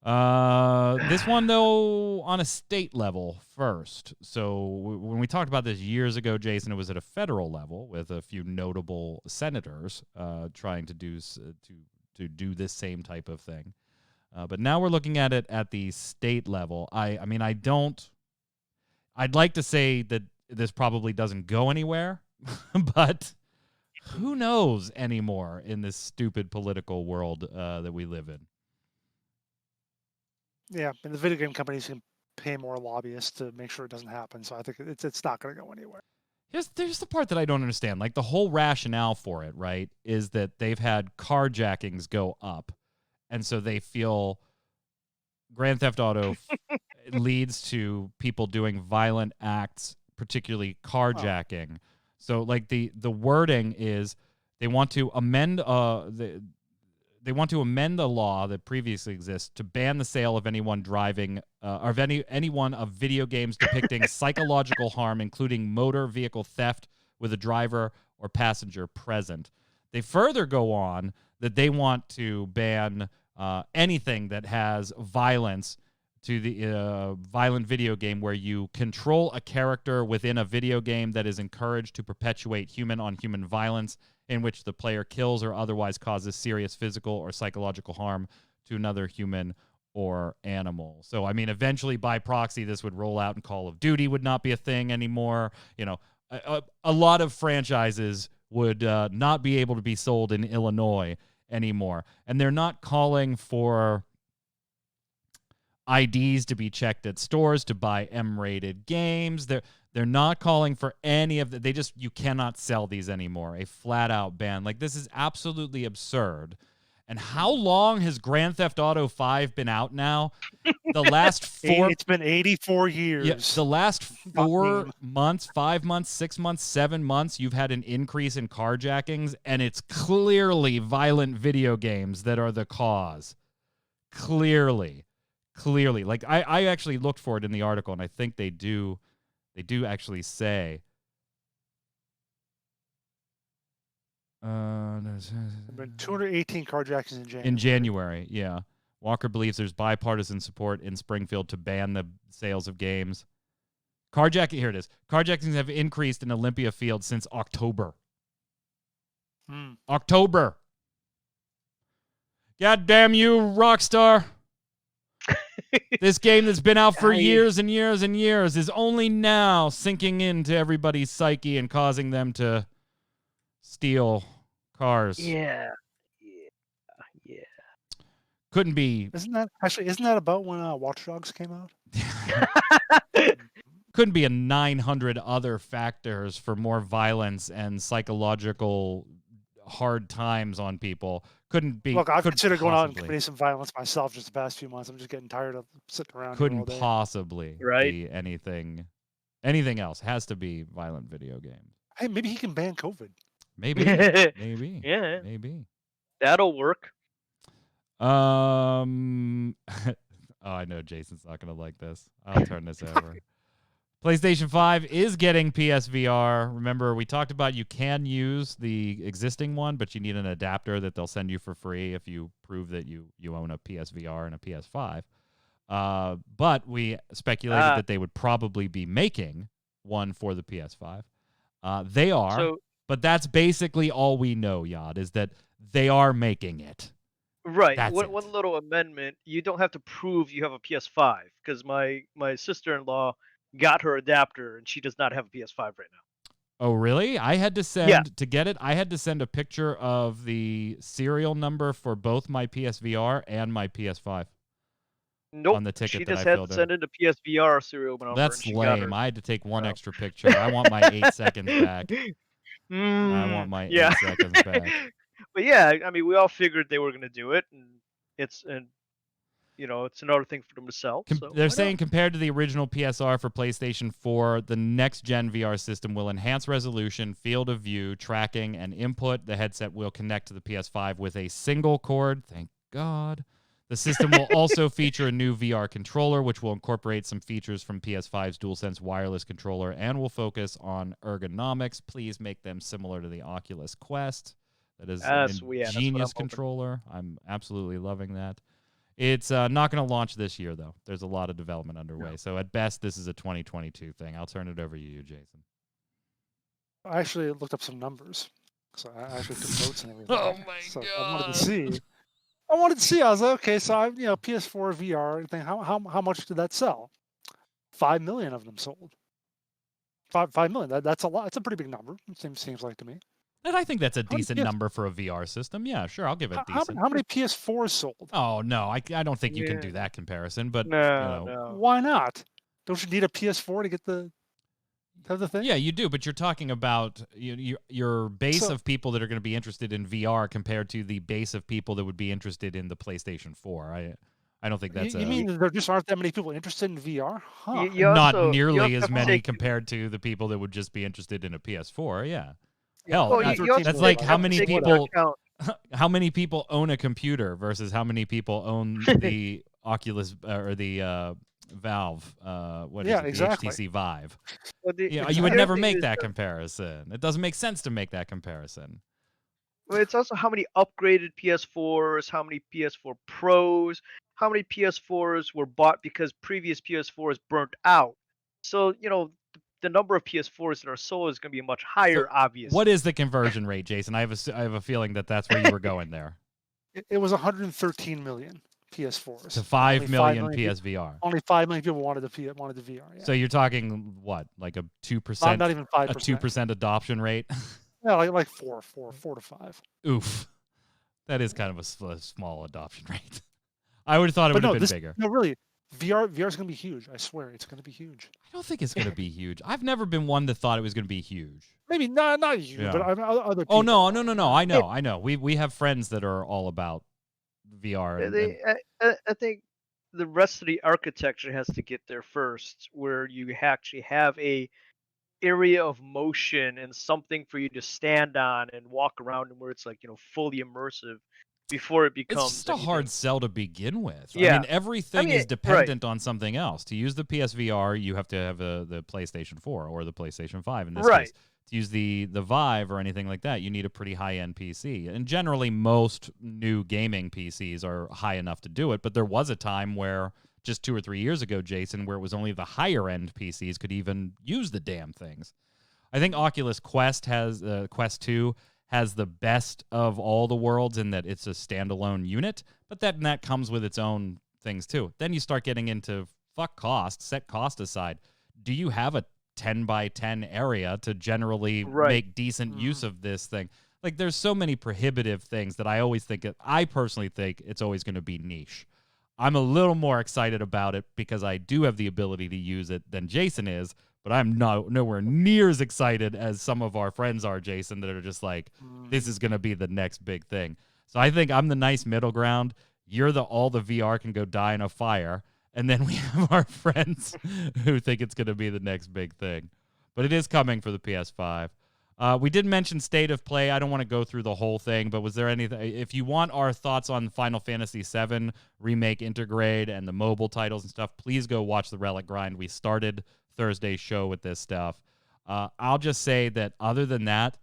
Speaker 2: This one, though, on a state level first. So when we talked about this years ago, Jason, it was at a federal level with a few notable senators trying to do this same type of thing. But now we're looking at it at the state level. I'd like to say that this probably doesn't go anywhere, but who knows anymore in this stupid political world that we live in.
Speaker 3: Yeah, and the video game companies can pay more lobbyists to make sure it doesn't happen. So I think it's not going to go anywhere.
Speaker 2: There's the part that I don't understand. Like, the whole rationale for it, right, is that they've had carjackings go up, and so they feel Grand Theft Auto leads to people doing violent acts, particularly carjacking. So, like, the wording is they want to amend they want to amend the law that previously exists to ban the sale of anyone driving or of anyone of video games depicting psychological harm, including motor vehicle theft with a driver or passenger present. They further go on that they want to ban anything that has violence to the violent video game where you control a character within a video game that is encouraged to perpetuate human-on-human violence in which the player kills or otherwise causes serious physical or psychological harm to another human or animal. So, I mean, eventually by proxy, this would roll out and Call of Duty would not be a thing anymore. You know, a lot of franchises would not be able to be sold in Illinois anymore. And they're not calling for IDs to be checked at stores to buy M-rated games. They're not calling for any of the. You cannot sell these anymore. A flat out ban. Like, this is absolutely absurd. And how long has Grand Theft Auto 5 been out now? The last 4.
Speaker 3: It's been 84 years.
Speaker 2: Yeah, the last 4 months, 5 months, 6 months, 7 months, you've had an increase in carjackings, and it's clearly violent video games that are the cause. Clearly. Like, I actually looked for it in the article, and I think they do actually say.
Speaker 3: There's been 218 carjackings in January.
Speaker 2: In January, yeah. Walker believes there's bipartisan support in Springfield to ban the sales of games. Here it is. Carjackings have increased in Olympia Field since October. October. God damn you, Rockstar. This game that's been out for years and years and years is only now sinking into everybody's psyche and causing them to steal cars.
Speaker 4: Yeah.
Speaker 2: Couldn't be.
Speaker 3: Isn't that about when Watch Dogs came out?
Speaker 2: Couldn't be a 900 other factors for more violence and psychological hard times on people. Couldn't be.
Speaker 3: Look, I've considered going out and
Speaker 2: possibly.
Speaker 3: committing some violence myself just the past few months. I'm just getting tired of sitting around.
Speaker 2: Couldn't
Speaker 3: all day.
Speaker 2: possibly
Speaker 4: Right.
Speaker 2: be anything else. Has to be violent video games.
Speaker 3: Hey, maybe he can ban COVID.
Speaker 2: Maybe.
Speaker 4: Yeah.
Speaker 2: Maybe.
Speaker 4: That'll work.
Speaker 2: Oh, I know Jason's not going to like this. I'll turn this over. PlayStation 5 is getting PSVR. Remember, we talked about you can use the existing one, but you need an adapter that they'll send you for free if you prove that you own a PSVR and a PS5. But we speculated that they would probably be making one for the PS5. They are, but that's basically all we know, Yad, is that they are making it.
Speaker 4: Right.
Speaker 2: That's
Speaker 4: One little amendment. You don't have to prove you have a PS5 because my sister-in-law got her adapter and she does not have a PS5 right now.
Speaker 2: Oh, really? I had to send to get it. I had to send a picture of the serial number for both my PSVR and my PS5.
Speaker 4: Nope.
Speaker 2: On the ticket
Speaker 4: she
Speaker 2: that
Speaker 4: just
Speaker 2: I
Speaker 4: had
Speaker 2: filled
Speaker 4: to send in a PSVR serial number.
Speaker 2: That's
Speaker 4: and she got
Speaker 2: lame.
Speaker 4: her.
Speaker 2: I had to take one extra picture. I want my 8 seconds back. I want my 8 seconds back.
Speaker 4: But yeah, I mean, we all figured they were going to do it, and it's another thing for them to sell. So
Speaker 2: They're saying compared to the original PSR for PlayStation 4, the next-gen VR system will enhance resolution, field of view, tracking, and input. The headset will connect to the PS5 with a single cord. Thank God. The system will also feature a new VR controller, which will incorporate some features from PS5's DualSense wireless controller and will focus on ergonomics. Please make them similar to the Oculus Quest. That is an ingenious controller. I'm absolutely loving that. It's not going to launch this year, though. There's a lot of development underway. So at best, this is a 2022 thing. I'll turn it over to you, Jason.
Speaker 3: I actually looked up some numbers. So I actually took notes and everything.
Speaker 2: Oh, my
Speaker 3: God.
Speaker 2: God.
Speaker 3: I wanted to see. I was like, okay, so PS4 VR thing. How much did that sell? 5 million of them sold. 5 million. That's a lot. It's a pretty big number. It seems like to me.
Speaker 2: And I think that's a decent number for a VR system. Yeah, sure, I'll give it decent.
Speaker 3: How many PS4s sold?
Speaker 2: Oh no, I don't think you can do that comparison. But
Speaker 4: no.
Speaker 3: Why not? Don't you need a PS4 to get the thing?
Speaker 2: Yeah, you do, but you're talking about your base of people that are going to be interested in VR compared to the base of people that would be interested in the PlayStation 4. I don't think that's.
Speaker 3: You mean there just aren't that many people interested in VR? Huh.
Speaker 2: Not nearly as many compared to the people that would just be interested in a PS4. Yeah. Hell, that's like how many people own a computer versus how many people own the Oculus or the Valve.
Speaker 3: Exactly.
Speaker 2: The HTC Vive.
Speaker 4: Well,
Speaker 2: you would never make that comparison. It doesn't make sense to make that comparison.
Speaker 4: Well, it's also how many upgraded PS4s, how many PS4 Pros, how many PS4s were bought because previous PS4s burnt out. So the number of PS4s that are sold is going to be much higher, obviously.
Speaker 2: What is the conversion rate, Jason? I have a feeling that's where you were going there.
Speaker 3: It was 113 million PS4s.
Speaker 2: To 5 million PSVR.
Speaker 3: Only 5 million people wanted the VR. Yeah.
Speaker 2: So you're talking what, like a 2%?
Speaker 3: Not even 5%.
Speaker 2: A 2% adoption rate.
Speaker 3: Yeah, like 4 to 5.
Speaker 2: Oof, that is kind of a small adoption rate. I would have thought it would have been bigger.
Speaker 3: No, really, VR is going to be huge. I swear, it's going to be huge.
Speaker 2: I don't think it's going to be huge. I've never been one that thought it was going to be huge.
Speaker 3: Maybe not you,
Speaker 2: Yeah.
Speaker 3: but other people.
Speaker 2: Oh no. I know. We have friends that are all about VR.
Speaker 4: I think the rest of the architecture has to get there first, where you actually have a area of motion and something for you to stand on and walk around, and where it's like fully immersive before it becomes.
Speaker 2: It's just a hard sell to begin with.
Speaker 4: Yeah.
Speaker 2: I mean, everything is
Speaker 4: right.
Speaker 2: dependent on something else. To use the PSVR, you have to have the PlayStation 4 or the PlayStation 5 in this
Speaker 4: Right.
Speaker 2: case. To use the Vive or anything like that, you need a pretty high-end PC. And generally, most new gaming PCs are high enough to do it. But there was a time where, just 2 or 3 years ago, Jason, where it was only the higher-end PCs could even use the damn things. I think Oculus Quest Quest 2 has the best of all the worlds in that it's a standalone unit, but that comes with its own things too. Then you start getting into set cost aside. Do you have a 10 by 10 area to generally make decent use of this thing? Like, there's so many prohibitive things that I personally think it's always going to be niche. I'm a little more excited about it because I do have the ability to use it than Jason is, but I'm nowhere near as excited as some of our friends are, Jason, that are just like, this is going to be the next big thing. So I think I'm the nice middle ground. You're all the VR can go die in a fire. And then we have our friends who think it's going to be the next big thing. But it is coming for the PS5. We did mention State of Play. I don't want to go through the whole thing, but was there anything? If you want our thoughts on Final Fantasy VII Remake Intergrade and the mobile titles and stuff, please go watch the Relic Grind. We started Thursday's show with this stuff. I'll just say that other than that,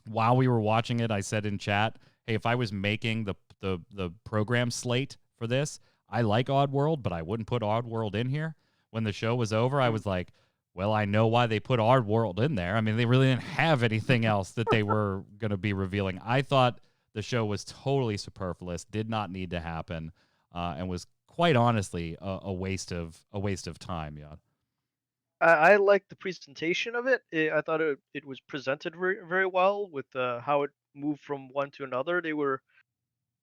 Speaker 2: while we were watching it, I said in chat, hey, if I was making the program slate for this, I like Oddworld, but I wouldn't put Oddworld in here. When the show was over, I was like, well, I know why they put Oddworld in there. I mean, they really didn't have anything else that they were going to be revealing. I thought the show was totally superfluous, did not need to happen, and was quite honestly a waste of time. Yeah.
Speaker 4: I liked the presentation of it. I thought it was presented very, very well with how it moved from one to another. They were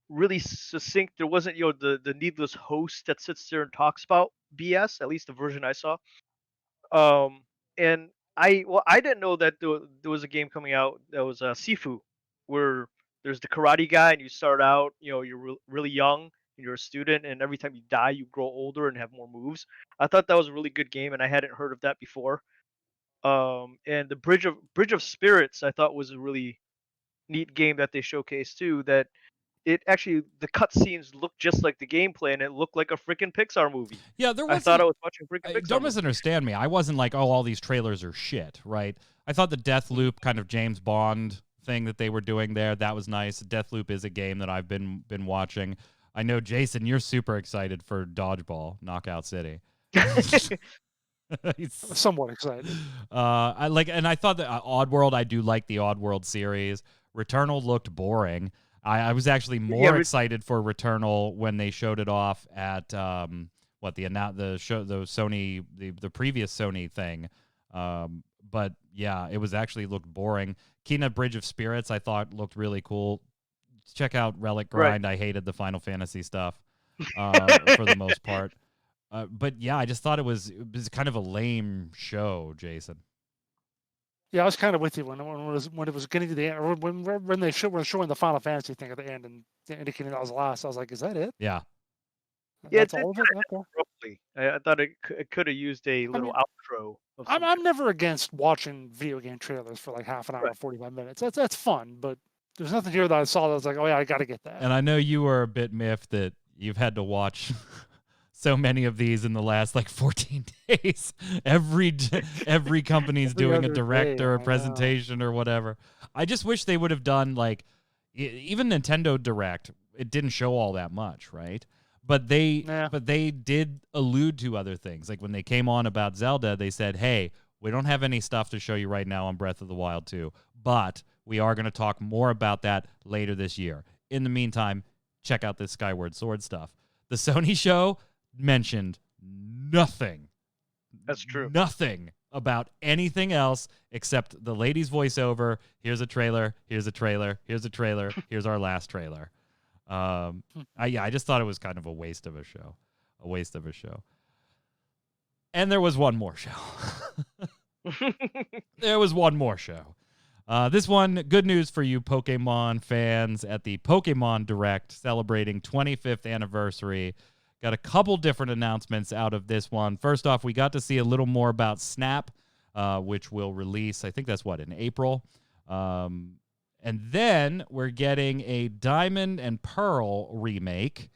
Speaker 4: really succinct. There wasn't the needless host that sits there and talks about BS. At least the version I saw. And I didn't know that there was a game coming out that was Sifu, where there's the karate guy and you start out, you're really young and you're a student, and every time you die you grow older and have more moves. I thought that was a really good game, and I hadn't heard of that before. And the Bridge of Spirits I thought was a really neat game that they showcased too. That it actually, the cutscenes looked just like the gameplay, and it looked like a freaking Pixar movie.
Speaker 2: Yeah, there was.
Speaker 4: I thought I was watching a freaking Pixar
Speaker 2: Don't
Speaker 4: movie.
Speaker 2: misunderstand me. I wasn't like, oh, all these trailers are shit, right? I thought the Deathloop kind of James Bond thing that they were doing there, that was nice. Deathloop is a game that I've been watching. I know, Jason, you're super excited for Dodgeball, Knockout City.
Speaker 3: I'm somewhat excited.
Speaker 2: I thought that Oddworld, I do like the Oddworld series. Returnal looked boring. I was actually more excited for Returnal when they showed it off at the previous Sony thing. But yeah, it was actually looked boring. Kena Bridge of Spirits I thought looked really cool. Check out Relic Grind. Right. I hated the Final Fantasy stuff for the most part. But yeah, I just thought it was kind of a lame show, Jason.
Speaker 3: Yeah, I was kind of with you when it was getting to the end, when they were showing the Final Fantasy thing at the end and indicating that was last. I was like, is that it?
Speaker 2: Yeah.
Speaker 3: That's all of it. Okay.
Speaker 4: Abruptly. I thought it could have used a little outro.
Speaker 3: I'm never against watching video game trailers for like half an hour, 45 minutes. That's fun, but there's nothing here that I saw that was like, oh yeah, I got to get that.
Speaker 2: And I know you were a bit miffed that you've had to watch so many of these in the last like 14 days. Every company's doing a direct or a presentation or whatever. I just wish they would have done like even Nintendo Direct. It didn't show all that much, right? But they did allude to other things. Like when they came on about Zelda, they said, "Hey, we don't have any stuff to show you right now on Breath of the Wild 2, but we are going to talk more about that later this year. In the meantime, check out this Skyward Sword stuff." The Sony show mentioned nothing.
Speaker 4: That's true.
Speaker 2: Nothing about anything else except the lady's voiceover. Here's a trailer. Here's a trailer. Here's a trailer. Here's our last trailer. I just thought it was kind of a waste of a show. a waste of a show. And there was one more show. There was one more show. This one, good news for you Pokemon fans at the Pokemon Direct celebrating 25th anniversary. Got a couple different announcements out of this one. First off, we got to see a little more about Snap, which will release, I think that's in April. And then we're getting a Diamond and Pearl remake.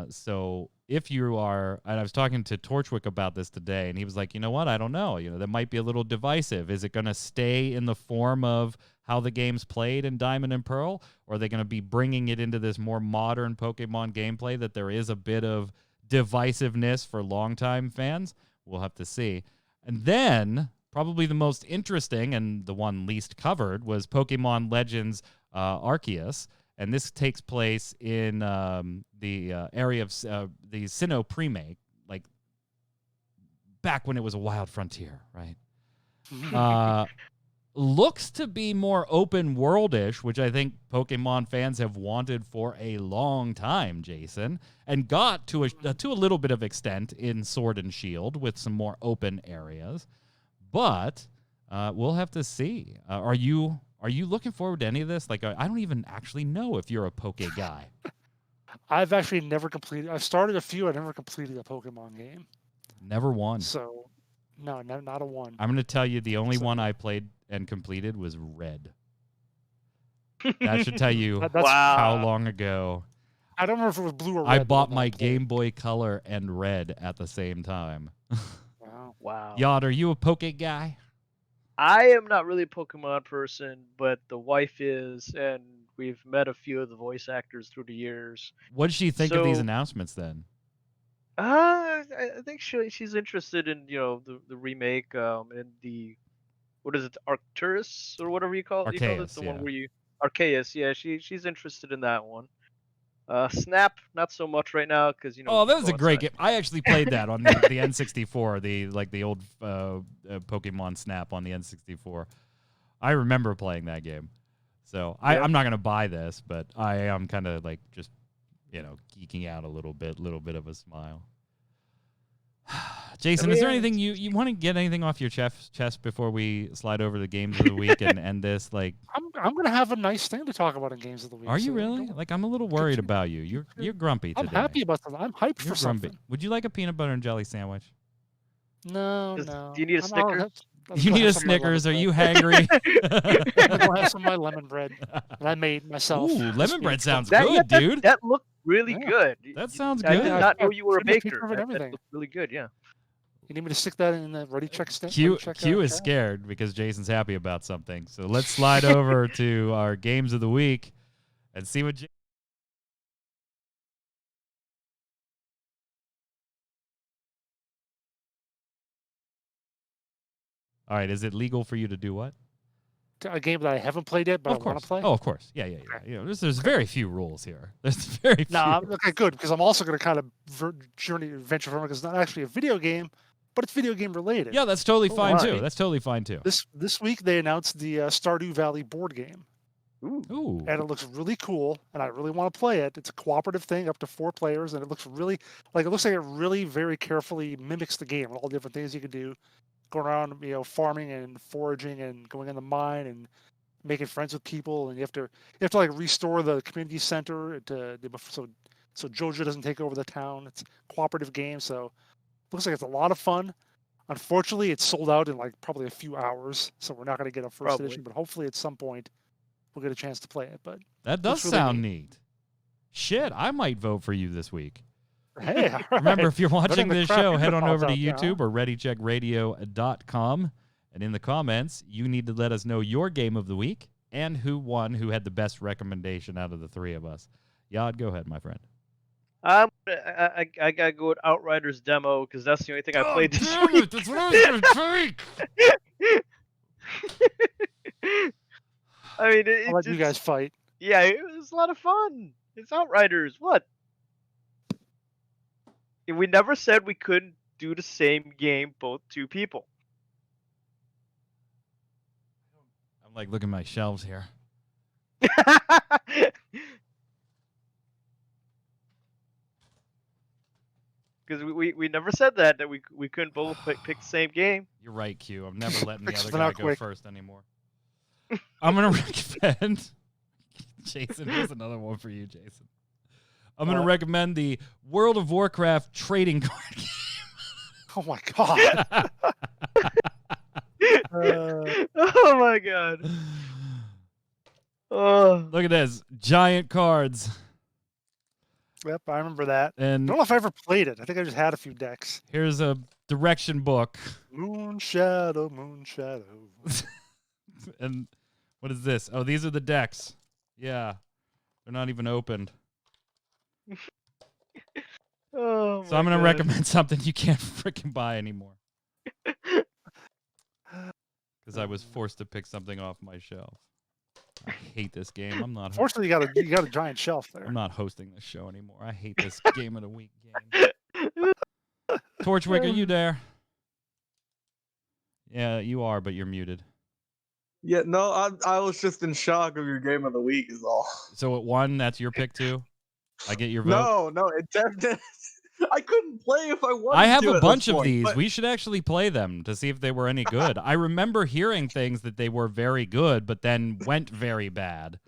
Speaker 2: So if you are, and I was talking to Torchwick about this today, and he was like, you know what? I don't know. That might be a little divisive. Is it going to stay in the form of how the game's played in Diamond and Pearl, or are they going to be bringing it into this more modern Pokemon gameplay that there is a bit of divisiveness for longtime fans? We'll have to see. And then probably the most interesting and the one least covered was Pokemon Legends Arceus. And this takes place in the area of the Sinnoh Premake, like back when it was a wild frontier, right? Looks to be more open worldish, which I think Pokemon fans have wanted for a long time, Jason, and got to a little bit of extent in Sword and Shield with some more open areas. But we'll have to see. Are you looking forward to any of this? Like, I don't even actually know if you're a Poke guy.
Speaker 3: I've actually never completed. I've started a few. I never completed a Pokemon game.
Speaker 2: Never won.
Speaker 3: So, no, not a one.
Speaker 2: I'm going to tell you the only one I played and completed was Red. That should tell you how long ago.
Speaker 3: I don't remember if it was blue or red.
Speaker 2: I bought my Game Boy Color and Red at the same time.
Speaker 4: Wow.
Speaker 2: Yod, are you a Poke guy?
Speaker 4: I am not really a Pokemon person, but the wife is, and we've met a few of the voice actors through the years.
Speaker 2: What did she think of these announcements then?
Speaker 4: I think she's interested in the remake and the what is it, Arcturus or whatever you call it?
Speaker 2: Arceus,
Speaker 4: the one where you Arceus. Yeah, she's interested in that one. Snap, not so much right now because
Speaker 2: Oh, that was a great game. I actually played that on the N64, the old Pokemon Snap on the N64. I remember playing that game. So I'm not gonna buy this, but I am kind of like just geeking out a little bit of a smile. Jason, is there anything you want to get anything off your chest before we slide over the games of the week and end this? Like,
Speaker 3: I'm gonna have a nice thing to talk about in games of the week.
Speaker 2: Are you really? Like, I'm a little worried about you. You're grumpy today.
Speaker 3: I'm happy about something. I'm hyped for something.
Speaker 2: Would you like a peanut butter and jelly sandwich?
Speaker 3: No.
Speaker 4: Do you need a Snickers?
Speaker 2: You need a Snickers. Are you hangry?
Speaker 3: I'm gonna have some of my lemon bread that I made myself.
Speaker 2: Ooh, lemon bread sounds good, dude.
Speaker 4: That looked really good.
Speaker 2: That sounds good.
Speaker 4: I did not know you were a baker.
Speaker 3: That
Speaker 4: looked really good. Yeah.
Speaker 3: You need me to stick that in the ready check stand?
Speaker 2: Q is scared because Jason's happy about something. So let's slide over to our games of the week and see what. All right, is it legal for you to do what?
Speaker 3: A game that I haven't played yet, but I want to play?
Speaker 2: Oh, of course. Yeah. There's very few rules here. There's very few.
Speaker 3: Okay, good, because I'm also going to kind of venture from it because it's not actually a video game, but it's video game related.
Speaker 2: Yeah, that's totally fine too. That's totally fine too.
Speaker 3: This week they announced the Stardew Valley board game.
Speaker 2: Ooh.
Speaker 3: And it looks really cool, and I really want to play it. It's a cooperative thing up to 4 players, and it looks like it really very carefully mimics the game and all the different things you can do. Going around, farming and foraging and going in the mine and making friends with people, and you have to like restore the community center so Jojo doesn't take over the town. It's a cooperative game, so it looks like it's a lot of fun. Unfortunately, it's sold out in like probably a few hours, so we're not going to get a first edition, but hopefully at some point we'll get a chance to play it. But
Speaker 2: that does sound neat. Shit, I might vote for you this week.
Speaker 3: Hey, all right.
Speaker 2: Remember, if you're watching this show, head on over to YouTube or ReadyCheckRadio.com. And in the comments, you need to let us know your game of the week and who had the best recommendation out of the 3 of us. Yad, go ahead, my friend.
Speaker 4: I gotta go with Outriders demo because that's the only thing I played this week.
Speaker 2: That's what I was gonna take.
Speaker 4: I mean,
Speaker 3: I'll let you guys fight.
Speaker 4: Yeah, it was a lot of fun. It's Outriders. What? We never said we couldn't do the same game, both 2 people.
Speaker 2: I'm like, look at my shelves here.
Speaker 4: because we never said that we couldn't both pick the same game.
Speaker 2: You're right, Q. I'm never letting the
Speaker 3: Fix
Speaker 2: other
Speaker 3: it
Speaker 2: guy
Speaker 3: out
Speaker 2: go
Speaker 3: quick.
Speaker 2: first anymore. I'm gonna recommend Jason. Here's another one for you, Jason. I'm gonna recommend the World of Warcraft trading card game.
Speaker 3: Oh my god.
Speaker 4: Oh my god. Oh.
Speaker 2: Look at this. Giant cards.
Speaker 3: Yep, I remember that. I
Speaker 2: And
Speaker 3: don't know if I ever played it. I think I just had a few decks.
Speaker 2: here's a direction book.
Speaker 3: Moon Shadow, Moon Shadow.
Speaker 2: And what is this? Oh, these are the decks. Yeah. They're not even opened.
Speaker 4: Oh
Speaker 2: So I'm going to recommend something you can't freaking buy anymore. Because I was forced to pick something off my shelf. I hate this game.
Speaker 3: Fortunately, you got a giant shelf there.
Speaker 2: I'm not hosting this show anymore. I hate this game of the week game. Torchwick, are you there? Yeah, you are, but you're muted.
Speaker 5: Yeah, no, I was just in shock of your game of the week is all.
Speaker 2: So at 1, that's your pick too? I get your vote?
Speaker 5: No, it definitely. I couldn't play if I wanted to.
Speaker 2: I have
Speaker 5: at
Speaker 2: a
Speaker 5: this
Speaker 2: bunch of
Speaker 5: point,
Speaker 2: these.
Speaker 5: but-
Speaker 2: We should actually play them to see if they were any good. I remember hearing things that they were very good, but then went very bad.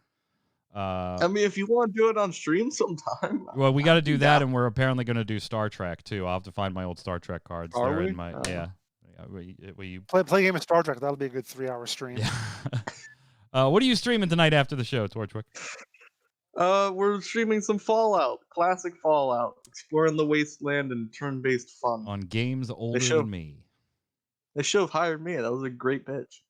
Speaker 5: I mean, if you want to do it on stream sometime.
Speaker 2: Well, we got to do that, and we're apparently going to do Star Trek too. I'll have to find my old Star Trek cards.
Speaker 5: Are
Speaker 2: They're
Speaker 5: we?
Speaker 2: in my
Speaker 5: Oh.
Speaker 2: yeah. Will you?
Speaker 3: Play a game of Star Trek. That'll be a good 3-hour stream.
Speaker 2: Yeah. What are you streaming tonight after the show, Torchwick?
Speaker 5: We're streaming some Fallout, classic Fallout, exploring the wasteland and turn-based fun.
Speaker 2: On games older
Speaker 5: show-
Speaker 2: than me.
Speaker 5: They should have hired me. That was a great pitch.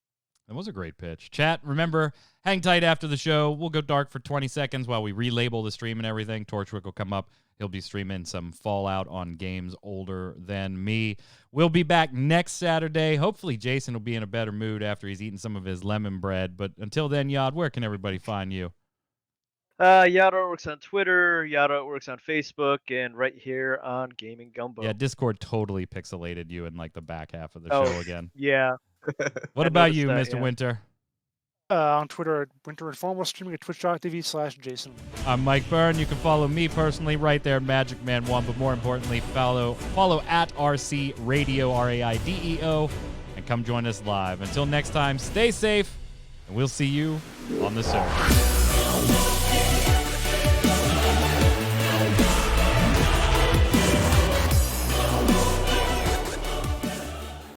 Speaker 2: That was a great pitch. Chat, remember, hang tight after the show. We'll go dark for 20 seconds while we relabel the stream and everything. Torchwick will come up. He'll be streaming some Fallout on games older than me. We'll be back next Saturday. Hopefully, Jason will be in a better mood after he's eaten some of his lemon bread. But until then, Yod, where can everybody find you?
Speaker 4: Yada works on Twitter, Yada works on Facebook, and right here on Gaming Gumbo.
Speaker 2: Yeah, Discord totally pixelated you in like the back half of the
Speaker 4: Oh.
Speaker 2: show again.
Speaker 4: Yeah.
Speaker 2: What
Speaker 4: I
Speaker 2: about
Speaker 4: noticed
Speaker 2: you,
Speaker 4: that,
Speaker 2: Mr.
Speaker 4: yeah.
Speaker 2: Winter?
Speaker 3: On Twitter at Winter Informal, streaming at twitch.tv/Jason.
Speaker 2: I'm Mike Byrne. You can follow me personally right there, Magic Man 1, but more importantly, follow at RC Radio, RAIDEO, and come join us live. Until next time, stay safe, and we'll see you on the server.